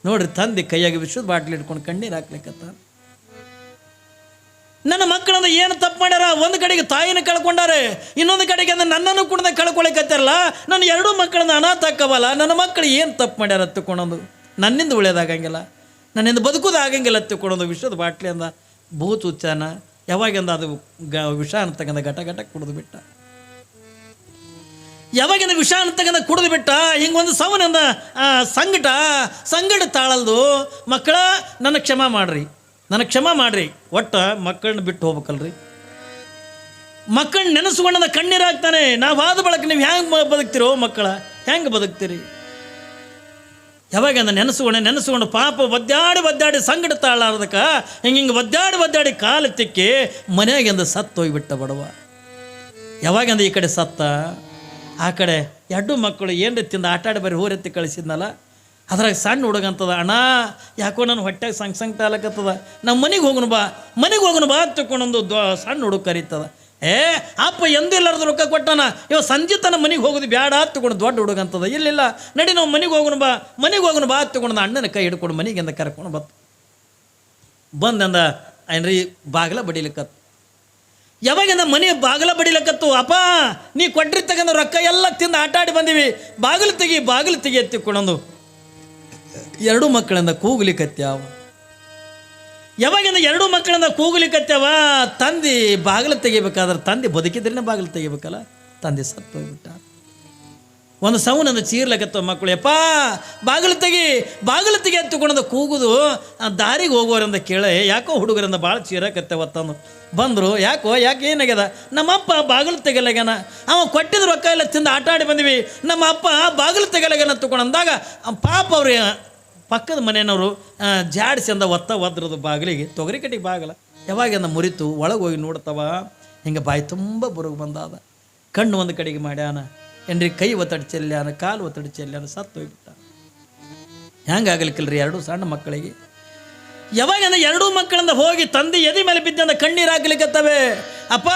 ನೋಡ್ರಿ, ತಂದೆ ಕೈಯಾಗಿ ವಿಷದ ಬಾಟ್ಲಿ ಇಟ್ಕೊಂಡು ಕಣ್ಣೀರು ಹಾಕ್ಲಿಕ್ಕತ್ತ. ನನ್ನ ಮಕ್ಕಳಂದ ಏನು ತಪ್ಪು ಮಾಡ್ಯಾರ? ಒಂದು ಕಡೆಗೆ ತಾಯಿನ ಕಳ್ಕೊಂಡಾರೆ, ಇನ್ನೊಂದು ಕಡೆಗೆ ಅಂದ್ರೆ ನನ್ನನ್ನು ಕೂಡ ಕಳ್ಕೊಳಕತ್ತಾರಲ್ಲ. ನನ್ನ 2 ಮಕ್ಕಳನ್ನ ಅನಾಥ ಹಾಕವಲ್ಲ, ನನ್ನ ಮಕ್ಕಳು ಏನು ತಪ್ಪು ಮಾಡ್ಯಾರ ಹತ್ತುಕೊಳೋದು? ನನ್ನಿಂದ ಉಳಿಯೋದಾಗಂಗಿಲ್ಲ, ನನ್ನಿಂದ ಬದುಕೋದಾಗಂಗಿಲ್ಲ ಹತ್ತುಕೊಳೋದು. ವಿಷದ ಬಾಟ್ಲಿ ಅಂದ ಭೂತ್ ಹುಚ್ಚಾನ. ಯಾವಾಗಿಂದ ಅದು ವಿಷ ಅಂತಕ್ಕಂಥ ಘಟ ಕುಡಿದು ಬಿಟ್ಟ. ಯಾವಾಗಿಂದ ವಿಷ ಅಂತಕ್ಕಂಥ ಕುಡಿದು ಬಿಟ್ಟ. ಹಿಂಗೊಂದು ಸವನಿಂದ ಸಂಗಟ ತಾಳಲ್ದು. ಮಕ್ಕಳ ನನ್ನ ಕ್ಷಮ ಮಾಡ್ರಿ, ನನಗೆ ಕ್ಷಮ ಮಾಡಿರಿ. ಒಟ್ಟು ಮಕ್ಕಳನ್ನ ಬಿಟ್ಟು ಹೋಗ್ಬೇಕಲ್ರಿ. ಮಕ್ಕಳನ್ನ ನೆನೆಸ್ಕೊಂಡ ಕಣ್ಣೀರಾಗ್ತಾನೆ. ನಾವು ಆದ ಬಳಕ ನೀವು ಹೆಂಗೆ ಬದುಕ್ತಿರೋ ಮಕ್ಕಳ, ಹೆಂಗೆ ಬದುಕ್ತೀರಿ? ಯಾವಾಗ ನೆನೆಸ್ಕೊಂಡು ಪಾಪ ಒದ್ದಾಡಿ ಸಂಗಡ ತಾಳಾರ್ದಕ್ಕೆ ಹಿಂಗೆ ಒದ್ದಾಡಿ ಕಾಲು ತಿಕ್ಕಿ ಮನೆಯಾಗಿಂದ ಸತ್ತು ಹೋಗಿಬಿಟ್ಟ ಬಡವ. ಯಾವಾಗಂದ ಈ ಕಡೆ ಸತ್ತ, ಆ ಕಡೆ ಎರಡು ಮಕ್ಕಳು ಏನು ತಿಂದು ಆಟಾಡಿ ಬರೀ ಊರೆತ್ತಿ ಕಳಿಸಿದ್ನಲ್ಲ, ಅದ್ರಾಗ ಸಣ್ಣ ಹುಡುಗಂತದ, ಅಣ್ಣ ಯಾಕೋ ನನ್ನ ಹೊಟ್ಟೆಗೆ ಸಂಗ್ ತಾಲಕತ್ತದ, ನಮ್ಮ ಮನೆಗೆ ಹೋಗೋಣ ಬಾ ತಗೊಂಡೊಂದು ಸಣ್ಣ ಹುಡುಗ ಕರೀತದ. ಅಪ್ಪ ಎಂದಿಲ್ಲಾರ್ದು ರೊಕ್ಕ ಕೊಟ್ಟಾನ, ಇವ ಸಂಜೆ ತನ್ನ ಮನೆಗೆ ಹೋಗೋದು ಬೇಡ ತಗೊಂಡು ದೊಡ್ಡ ಹುಡುಗಂತದ. ಇಲ್ಲ ನಡಿ ನಾವು ಮನೆಗೆ ಹೋಗೋಣ ಬಾ ತಗೊಂಡು ಅಣ್ಣನ ಕೈ ಹಿಡ್ಕೊಂಡು ಮನೆಗಿಂದ ಕರ್ಕೊಂಡು ಬಂದಂದ ಏನ್ರಿ ಬಾಗಿಲ ಬಡಿಲಿಕ್ಕತ್ತು. ಯಾವಾಗಿಂದ ಮನೆ ಬಾಗಿಲ ಬಡಿಲಕ್ಕತ್ತು, ಅಪ್ಪ ನೀ ಕೊಟ್ರಿ ತಗೊಂಡು ರೊಕ್ಕ ಎಲ್ಲ ತಿಂದು ಆಟಾಡಿ ಬಂದೀವಿ, ಬಾಗಿಲು ತೆಗಿ ಎತ್ತಿಕೊಂಡೊಂದು ಎರಡು ಮಕ್ಕಳಿಂದ ಕೂಗ್ಲಿಕ್ಕತ್ಯಾವ. ಯಾವಾಗಿಂದ ಎರಡು ಮಕ್ಕಳಿಂದ ಕೂಗ್ಲಿಕ್ಕತ್ಯಾವ. ತಂದೆ ಬಾಗಿಲು ತೆಗಿಬೇಕಾದ್ರೆ, ತಂದೆ ಬದುಕಿದ್ರೇ ಬಾಗಿಲು ತೆಗಿಬೇಕಲ್ಲ, ತಂದೆ ಸತ್ತು ಹೋಗ್ಬಿಟ್ಟ. ಒಂದು ಸೌನಂದು ಚೀರ್ಲಕತ್ತವ ಮಕ್ಕಳು, ಯಪ್ಪ ಬಾಗಿಲು ತೆಗಿ ಎತ್ತುಕೊಂಡಂದು ಕೂಗುದು ದಾರಿಗೆ ಹೋಗೋರಿಂದ ಕೇಳೆ, ಯಾಕೋ ಹುಡುಗರಿಂದ ಭಾಳ ಚೀರಕತ್ತವ ತಂದು ಬಂದರು. ಯಾಕೆ ಏನಾಗ್ಯದ? ನಮ್ಮಪ್ಪ ಬಾಗಿಲು ತೆಗಲಾಗ್ಯಾನ, ಅವ ಕೊಟ್ಟಿದ ರೊಕ್ಕ ಎಲ್ಲ ತಿಂದು ಆಟಾಡಿ ಬಂದಿವಿ, ನಮ್ಮ ಅಪ್ಪ ಬಾಗಿಲು ತೆಗಲಾಗ್ಯಾನ ತಗೊಂಡಂದಾಗ ಪಾಪ ಅವ್ರಿಗೆ ಪಕ್ಕದ ಮನೆಯವರು ಜಾಡಿಸಿ ಅಂದ ಒದ್ರದು ಬಾಗಿಲಿಗೆ, ತೊಗರಿ ಕಟ್ಟಿಗೆ ಬಾಗಿಲ. ಯಾವಾಗಿಂದ ಮುರಿತು ಒಳಗೆ ಹೋಗಿ ನೋಡ್ತವ, ಹಿಂಗೆ ಬಾಯಿ ತುಂಬ ಬುರುಗು ಬಂದಾದ. ಕಣ್ಣು ಒಂದು ಕಡೆಗೆ ಮಾಡ್ಯಾನ, ಏನ್ರಿ ಕೈ ಒತ್ತಡಿ ಚೆಲ್ಲಾನ, ಕಾಲು ಒತ್ತಡಿ ಚೆಲ್ಲಾನ, ಸತ್ತು ಹೋಗ್ಬಿಟ್ಟ. ಹೆಂಗಾಗಲಿಕ್ಕಿಲ್ರಿ ಎರಡು ಸಣ್ಣ ಮಕ್ಕಳಿಗೆ? ಯಾವಾಗಿಂದ ಎರಡೂ ಮಕ್ಕಳಿಂದ ಹೋಗಿ ತಂದೆ ಎದೆ ಮೇಲೆ ಬಿದ್ದಂದ ಕಣ್ಣೀರು ಹಾಕ್ಲಿಕ್ಕತ್ತವೆ. ಅಪ್ಪ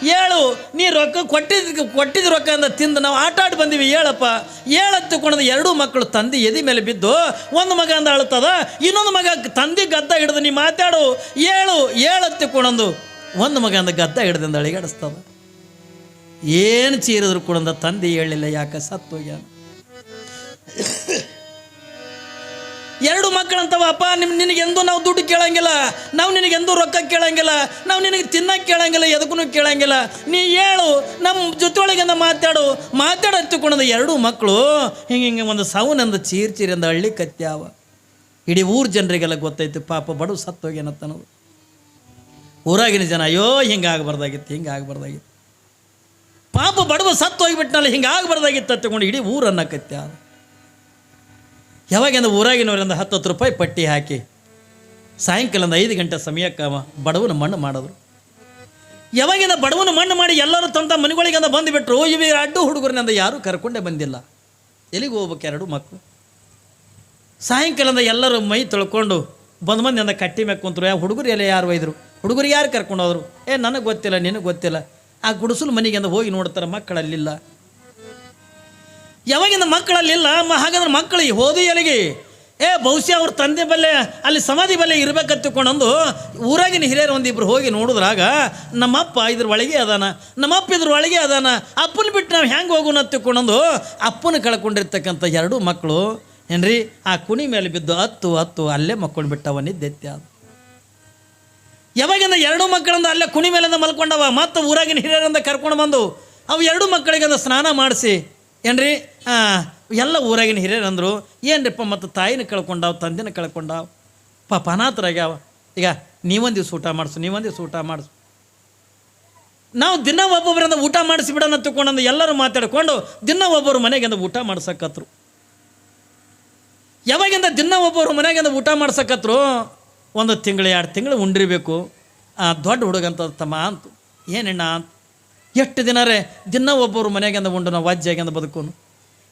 ಹೇಳು, ನೀ ರೊಕ್ಕ ಕೊಟ್ಟಿದ್ದ ರೊಕ್ಕ ಅಂದ ತಿಂದು ನಾವು ಆಟಾಡಿ ಬಂದೀವಿ, ಹೇಳಪ್ಪ ಹೇಳತ್ತುಕೊಂಡದ. ಎರಡೂ ಮಕ್ಕಳು ತಂದೆ ಎದೆ ಮೇಲೆ ಬಿದ್ದು, ಒಂದು ಮಗ ಅಂದ ಅಳ್ತದ, ಇನ್ನೊಂದು ಮಗ ತಂದೆ ಗದ್ದ ಹಿಡಿದು ನೀ ಮಾತಾಡು ಹೇಳತ್ತುಕೊಂಡಂದು ಒಂದು ಮಗ ಅಂದ ಗದ್ದ ಹಿಡ್ದಿಂದ ಅಳಿಗಾಡಿಸ್ತದ. ಏನು ಚೀರಿದ್ರು ಕೂಡ ತಂದೆ ಹೇಳಲಿಲ್ಲ, ಯಾಕೆ ಸತ್ತು ಹೋಗ್ಯಾನ. ಎರಡು ಮಕ್ಕಳಂತವ, ಅಪ್ಪ ನಿನಗೆಂದೂ ನಾವು ದುಡ್ಡು ಕೇಳಂಗಿಲ್ಲ, ನಾವು ನಿನಗೆಂದೂ ರೊಕ್ಕ ಕೇಳಂಗಿಲ್ಲ, ನಾವು ನಿನಗೆ ತಿನ್ನಕ್ಕೆ ಕೇಳಂಗಿಲ್ಲ, ಎದಕ್ಕೂ ಕೇಳಂಗಿಲ್ಲ, ನೀ ಹೇಳು ನಮ್ಮ ಜೊತೆಯೊಳಗಿಂದ ಮಾತಾಡತ್ತುಕೊಂಡದ. ಎರಡೂ ಮಕ್ಕಳು ಹಿಂಗೆ ಒಂದು ಸೌನಂದ ಚೀರಿ ಅಂದ ಹಳ್ಳಿ ಕತ್ಯಾವ. ಇಡೀ ಊರ ಜನರಿಗೆಲ್ಲ ಗೊತ್ತೈತಿ ಪಾಪ ಬಡವ ಸತ್ತು ಹೋಗ್ಯಾನತ್ತನೋದು. ಊರಾಗಿನ ಜನ ಅಯ್ಯೋ ಹಿಂಗಾಗಬಾರ್ದಾಗಿತ್ತು, ಪಾಪ ಬಡವ ಸತ್ತು ಹೋಗಿಬಿಟ್ನಲ್ಲ, ಹಿಂಗಾಗಬಾರ್ದಾಗಿತ್ತು ತಗೊಂಡು ಇಡೀ ಊರನ್ನ ಕತ್ಯಾವ. ಯಾವಾಗಿಂದ ಊರಾಗಿನವರಿಂದ 10 ರೂಪಾಯಿ ಪಟ್ಟಿ ಹಾಕಿ ಸಾಯಂಕಾಲದ 5 ಗಂಟೆ ಸಮಯಕ್ಕೆ ಬಡವನ ಮಣ್ಣು ಮಾಡಿದ್ರು. ಯಾವಾಗಿಂದ ಬಡವನ ಮಣ್ಣು ಮಾಡಿ ಎಲ್ಲರೂ ತಮ್ಮ ಮನೆಗಳಿಂದ ಬಂದುಬಿಟ್ರು. ಇವು ಅಡ್ಡು ಹುಡುಗರನಿಂದ ಯಾರೂ ಕರ್ಕೊಂಡೇ ಬಂದಿಲ್ಲ. ಎಲ್ಲಿಗೆ ಹೋಗ್ಬೇಕು ಎರಡು ಮಕ್ಕಳು? ಸಾಯಂಕಾಲದ ಎಲ್ಲರೂ ಮೈ ತೊಳ್ಕೊಂಡು ಬಂದು ಕಟ್ಟಿ ಮ್ಯಾಗ ಕುಂತರು. ಹುಡುಗರು ಎಲ್ಲ ಯಾರು ಒಯ್ದರು, ಹುಡುಗರು ಯಾರು ಕರ್ಕೊಂಡು ಹೋದ್ರು? ನನಗೆ ಗೊತ್ತಿಲ್ಲ, ನಿನಗೆ ಗೊತ್ತಿಲ್ಲ. ಆ ಗುಡಿಸಲು ಮನೆಗಿಂದ ಹೋಗಿ ನೋಡ್ತಾರೆ, ಮಕ್ಕಳಲ್ಲಿಲ್ಲ. ಯಾವಾಗಿಂದ ಮಕ್ಕಳಲ್ಲಿಲ್ಲ, ಹಾಗಾದ್ರೆ ಮಕ್ಕಳು ಹೋದು ಎಲ್ಲಿಗೆ? ಬಹುಶಃ ಅವ್ರ ತಂದೆ ಬಲ್ಲೆ ಅಲ್ಲಿ ಸಮಾಧಿ ಬಲ್ಲೆ ಇರ್ಬೇಕಂತಕೊಂಡಂದು ಊರಾಗಿನ ಹಿರಿಯರು ಒಂದಿಬ್ರು ಹೋಗಿ ನೋಡಿದ್ರಾಗ ನಮ್ಮಪ್ಪ ಇದ್ರ ಒಳಗೆ ಅದಾನ, ಅಪ್ಪನ ಬಿಟ್ಟು ನಾವು ಹೆಂಗೆ ಹೋಗೋಣ ಅಂತಕೊಂಡಂದು ಅಪ್ಪನ ಕಳ್ಕೊಂಡಿರ್ತಕ್ಕಂಥ ಎರಡೂ ಮಕ್ಕಳು ಏನ್ರಿ ಆ ಕುಣಿ ಮೇಲೆ ಬಿದ್ದು ಹತ್ತು ಅಲ್ಲೇ ಮಕ್ಕೊಂಡು ಬಿಟ್ಟವ. ನಿದ್ದೆತ್ತಿ ಅದು ಯಾವಾಗಿಂದ ಎರಡೂ ಮಕ್ಕಳಿಂದ ಅಲ್ಲೇ ಕುಣಿ ಮೇಲಿಂದ ಮಲ್ಕೊಂಡವ. ಮತ್ತು ಊರಾಗಿನ ಹಿರಿಯರಿಂದ ಕರ್ಕೊಂಡು ಬಂದು ಅವು ಎರಡೂ ಮಕ್ಕಳಿಗೆ ಸ್ನಾನ ಮಾಡಿಸಿ ಏನ್ರಿ ಎಲ್ಲ ಊರಾಗಿನ ಹಿರಿಯರು ಅಂದರು, ಏನ್ರಿಪ್ಪ ಮತ್ತು ತಾಯಿನ ಕಳ್ಕೊಂಡಾವು, ತಂದೆನ ಕಳ್ಕೊಂಡಾವು, ಪಾಪ ಅನಾಥರಾಗ್ಯಾವ. ಈಗ ನೀವೊಂದು ದಿವ್ಸ ಊಟ ಮಾಡಿಸು, ನಾವು ದಿನ ಒಬ್ಬೊಬ್ಬರಿಂದ ಊಟ ಮಾಡಿಸಿಬಿಡೋಣ ತಗೊಂಡು ಎಲ್ಲರೂ ಮಾತಾಡ್ಕೊಂಡು ದಿನ ಒಬ್ಬರು ಮನೆಗಿಂದ ಊಟ ಮಾಡ್ಸಕತ್ರು. ಯಾವಾಗಿಂದ ದಿನ ಒಬ್ಬರು ಮನೆಗಿಂದ ಊಟ ಮಾಡ್ಸಕತ್ರು, 1 ತಿಂಗಳು 2 ತಿಂಗಳು ಉಂಡಿರಬೇಕು. ದೊಡ್ಡ ಹುಡುಗಂತ ತಮ್ಮ ಅಂತು, ಏನೆಣ್ಣ ಅಂತ, ಎಷ್ಟು ದಿನ ರೇ ದಿನ ಒಬ್ಬರು ಮನೆಗಿಂದ ಉಂಡು ನಾವು ವಜ್ಜಾಗಿಂದ ಬದುಕೋನು,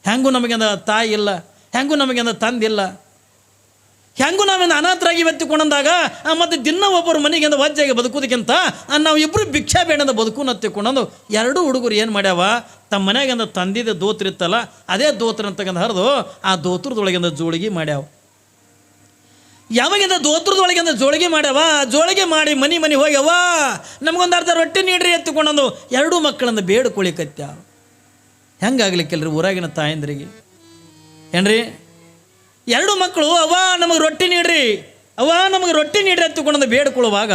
ಹೆಂಗೂ ನಮಗಿಂದ ತಾಯಿ ಇಲ್ಲ, ಹೆಂಗೂ ನಮಗಿಂದ ತಂದಿಲ್ಲ, ಹೆಂಗೂ ನಾವಿಂದ ಅನಾಥರಾಗಿ ಎತ್ತಿಕೊಂಡಂದಾಗ ಮತ್ತು ದಿನ ಒಬ್ಬರು ಮನೆಗಿಂದ ವಜ್ಜಾಗಿ ಬದುಕೋದಕ್ಕಿಂತ ನಾವು ಇಬ್ಬರು ಭಿಕ್ಷಾ ಬೇಡಂದ ಬದುಕೂನ ಎತ್ತಿಕೊಂಡಂದು ಎರಡೂ ಹುಡುಗರು ಏನು ಮಾಡ್ಯಾವ, ತಮ್ಮ ಮನೆಗಿಂದ ತಂದಿದ್ದ ದೋತ್ರ ಇತ್ತಲ್ಲ ಅದೇ ದೋತ್ರ ಅಂತಕ್ಕಂಥ ಹರಿದು ಆ ದೋತ್ರದೊಳಗಿಂದ ಜೋಳಿಗೆ ಮಾಡ್ಯಾವ. ಯಾವಾಗಿಂದ ದೋತ್ರದೊಳಗಿಂದ ಜೋಳಿಗೆ ಮಾಡಿ ಮನೆ ಹೋಗ್ಯವ, ನಮಗೊಂದು ಅರ್ಧ ರೊಟ್ಟಿ ನೀಡ್ರಿ ಎತ್ತುಕೊಂಡಂದು ಎರಡೂ ಮಕ್ಕಳಂದ ಬೇಡ್ಕೊಳಿಕತ್ಯಾವ. ಹೆಂಗಾಗ್ಲಿಕ್ಕಿಲ್ರಿ ಊರಾಗಿನ ತಾಯಂದ್ರಿಗೆ ಏನ್ರಿ? ಎರಡೂ ಮಕ್ಕಳು ಅವ್ವ ನಮಗೆ ರೊಟ್ಟಿ ನೀಡ್ರಿ ಎತ್ತುಕೊಂಡಂದು ಬೇಡ್ಕೊಳ್ಳುವಾಗ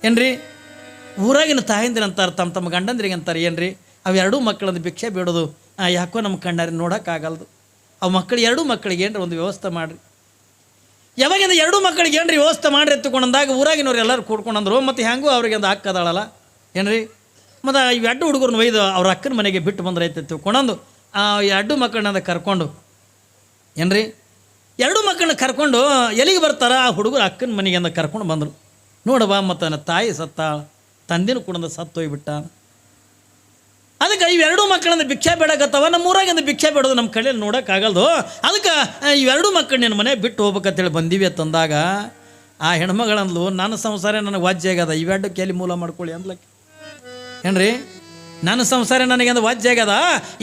ಏನ್ರಿ ಊರಾಗಿನ ತಾಯಂದಿರ ಅಂತಾರೆ, ತಮ್ಮ ಗಂಡಂದ್ರಿಗೆ ಅಂತಾರೆ ಏನ್ರಿ, ಅವು ಎರಡೂ ಮಕ್ಕಳಂದು ಭಿಕ್ಷೆ ಬೇಡೋದು ಯಾಕೋ ನಮ್ಮ ಕಣ್ಣಾರಿ ನೋಡೋಕ್ಕಾಗಲ್ದು. ಅವು ಮಕ್ಕಳು ಎರಡೂ ಮಕ್ಕಳಿಗೆ ಏನ್ರಿ ಒಂದು ವ್ಯವಸ್ಥೆ ಮಾಡಿರಿ. ಯಾವಾಗಿಂದ ಎರಡೂ ಮಕ್ಕಳಿಗೆ ಏನ್ರಿ ವ್ಯವಸ್ಥೆ ಮಾಡ್ರಿ ಎತ್ತುಕೊಂಡಂದಾಗ ಊರಾಗಿನವ್ರು ಎಲ್ಲರೂ ಕೂಡ್ಕೊಂಡಂದ್ರು ಮತ್ತು ಹೆಂಗೂ ಅವ್ರಿಗೆ ಒಂದು ಅಕ್ಕ ಅದಾಳಲ್ಲ ಏನ್ರಿ ಮತ್ತು ಇವು ಎರಡು ಹುಡುಗರನ್ನ ಒಯ್ದು ಅವ್ರ ಅಕ್ಕನ ಮನೆಗೆ ಬಿಟ್ಟು ಬಂದ್ರೆ ಐತೆ ತಿಳ್ಕೊಂಡಂದು ಈ ಎರಡು ಮಕ್ಕಳನ್ನ ಕರ್ಕೊಂಡು ಏನ್ರಿ ಎರಡು ಮಕ್ಕಳನ್ನ ಕರ್ಕೊಂಡು ಎಲ್ಲಿಗೆ ಬರ್ತಾರ ಆ ಹುಡುಗರು ಅಕ್ಕನ ಮನೆಗೆ ಅಂದ ಕರ್ಕೊಂಡು ಬಂದರು. ನೋಡವಾ ಮತ್ತು ನನ್ನ ತಾಯಿ ಸತ್ತ, ತಂದಿನ ಕೂಡ ಸತ್ತು ಹೋಗ್ಬಿಟ್ಟ. ಅದಕ್ಕೆ ಇವೆರಡೂ ಮಕ್ಕಳನ್ನ ಭಿಕ್ಷೆ ಬೇಡಕತ್ತವ, ನಮ್ಮ ಊರಾಗಿಂದ ಭಿಕ್ಷೆ ಬೇಡೋದು ನಮ್ಮ ಕಡೆಯಲ್ಲಿ ನೋಡೋಕ್ಕಾಗಲ್ದು. ಅದಕ್ಕೆ ಇವೆರಡೂ ಮಕ್ಕಳು ನಿನ್ನ ಮನೆ ಬಿಟ್ಟು ಹೋಗ್ಬೇಕಂತೇಳಿ ಬಂದೀವಿ ಅಂತಂದಾಗ ಆ ಹೆಣ್ಮಗಳಂದ್ಲು ನನ್ನ ಸಂಸಾರ ನನಗೆ ವಾಜ್ಯ ಆಗ್ಯದ, ಇವೆರಡು ಕೇಳಿ ಮೂಲ ಮಾಡ್ಕೊಳ್ಳಿ ಅಂದ್ಲಕ್ಕೆ ಏನ್ರಿ. ನನ್ನ ಸಂಸಾರ ನನಗೆ ಅಂದ ವಾಜ್ಯ ಆಗ್ಯದ,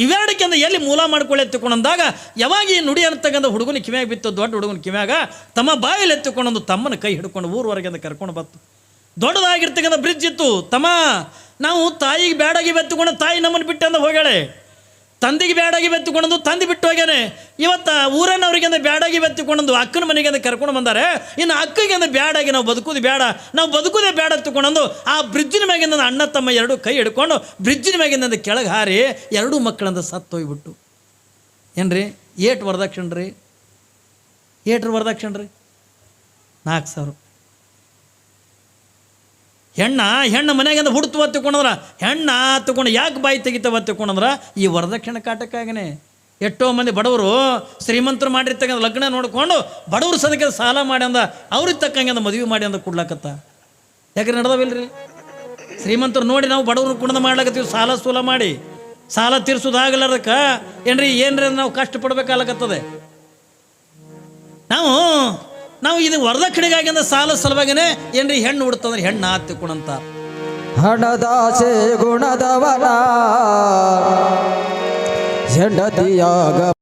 ಇವೆರಡಕ್ಕೆ ಅಂದ ಎಲ್ಲಿ ಮೂಲ ಮಾಡ್ಕೊಳ್ಳಿ ಎತ್ತುಕೊಂಡಂದಾಗ ಯಾವಾಗ ಈ ನುಡಿ ಅಂತಕ್ಕಂಥ ಹುಡುಗನ ಕಿವ್ಯಾಗ ಬಿತ್ತು, ದೊಡ್ಡ ಹುಡುಗನ ಕಿವ್ಯಾಗ ತಮ್ಮ ಬಾಯಲ್ಲಿ ಎತ್ತುಕೊಂಡೊಂದು ತಮ್ಮನ ಕೈ ಹಿಡ್ಕೊಂಡು ಊರವರೆಗೆ ಅಂತ ಕರ್ಕೊಂಡು ಬತ್ತು. ದೊಡ್ಡದಾಗಿರ್ತಕ್ಕಂಥ ಬ್ರಿಡ್ಜ್ ಇತ್ತು. ತಮ್ಮ ನಾವು ತಾಯಿಗೆ ಬೇಡಾಗಿ ಬೆತ್ತುಕೊಂಡು ತಾಯಿ ನಮ್ಮನ್ನು ಬಿಟ್ಟು ಅಂದ ಹೋಗ್ಯಾಳೆ, ತಂದೆಗೆ ಬೇಡಾಗಿ ಬೆತ್ತುಕೊಂಡು ತಂದೆ ಬಿಟ್ಟು ಹೋಗ್ಯಾನೆ. ಇವತ್ತು ಊರನ್ನವ್ರಿಗೆ ಅಂದ ಬೇಡಾಗಿ ಬೆತ್ತುಕೊಂಡು ಅಕ್ಕನ ಮನೆಗೆ ಅಂದ ಕರ್ಕೊಂಡು ಬಂದಾರೆ. ಇನ್ನು ಅಕ್ಕಗೆ ಅಂದ ಬೇಡಾಗಿ ನಾವು ಬದುಕೋದು ಬೇಡ, ನಾವು ಬದುಕೋದೇ ಬೇಡ ಎತ್ತುಕೊಂಡು ಆ ಬ್ರಿಡ್ಜಿನ ಮ್ಯಾಗಿಂದ ಅಣ್ಣ ತಮ್ಮ ಎರಡು ಕೈ ಹಿಡ್ಕೊಂಡು ಬ್ರಿಡ್ಜಿನ ಮ್ಯಾಗಿಂದ ಕೆಳಗೆ ಹಾರಿ ಎರಡೂ ಮಕ್ಕಳಂದ ಸತ್ತು ಹೋಗ್ಬಿಟ್ಟು ಏನ್ರಿ. ಏಟು ವರದಕ್ಷಿಣೆ ರೀ, ಏಟ್ರ ವರದಕ್ಷಿಣೆ ರೀ 4,000. ಹೆಣ್ಣು ಮನೆಗಿಂದ ಹುಡ್ತು ಒತ್ತಿಕೊಂಡ್ರ ಹೆಣ್ಣು ತಗೊಂಡು ಯಾಕೆ ಬಾಯಿ ತೆಗಿತಾವ ಒತ್ತಿಕೊಂಡ್ರ ಈ ವರದಕ್ಷಿಣೆ ಕಾಟಕ್ಕಾಗನೆ. ಎಷ್ಟೋ ಮಂದಿ ಬಡವರು ಶ್ರೀಮಂತರು ಮಾಡಿರ್ತಕ್ಕಂಥ ಲಗ್ನ ನೋಡ್ಕೊಂಡು ಬಡವರು ಸದಕ್ಕೆ ಸಾಲ ಮಾಡಿ ಅಂದ ಅವ್ರಿಗೆ ತಕ್ಕಂಗೆ ಅಂದ ಮದುವೆ ಮಾಡಿ ಅಂದ ಕೊಡ್ಲಾಕತ್ತ. ಯಾಕೆ ನಡೆದವಿಲ್ರಿ? ಶ್ರೀಮಂತರು ನೋಡಿ ನಾವು ಬಡವ್ರನ್ನ ಕುಣದ ಮಾಡ್ಲಾಕತ್ತೀವಿ, ಸಾಲ ಸೂಲ ಮಾಡಿ ಸಾಲ ತೀರ್ಸೋದಾಗಲಾರದಕ್ಕೆ ಏನ್ರಿ ನಾವು ಕಷ್ಟಪಡ್ಬೇಕಾಗತ್ತದೆ. ನಾವು ಇದು ವರದಕ್ಷಿಣೆಗಾಗಿಂದ ಸಾಲ ಸಲುವಾಗಿನೇ ಏನ್ರಿ ಹೆಣ್ಣು ಹುಡ್ತಂದ್ರೆ ಹೆಣ್ಣು ಹತ್ತಿಕೊಂಡಂತ ಹಣದಾಸೆ ಗುಣದವನ ಹೆಂಡತಿಯಾಗ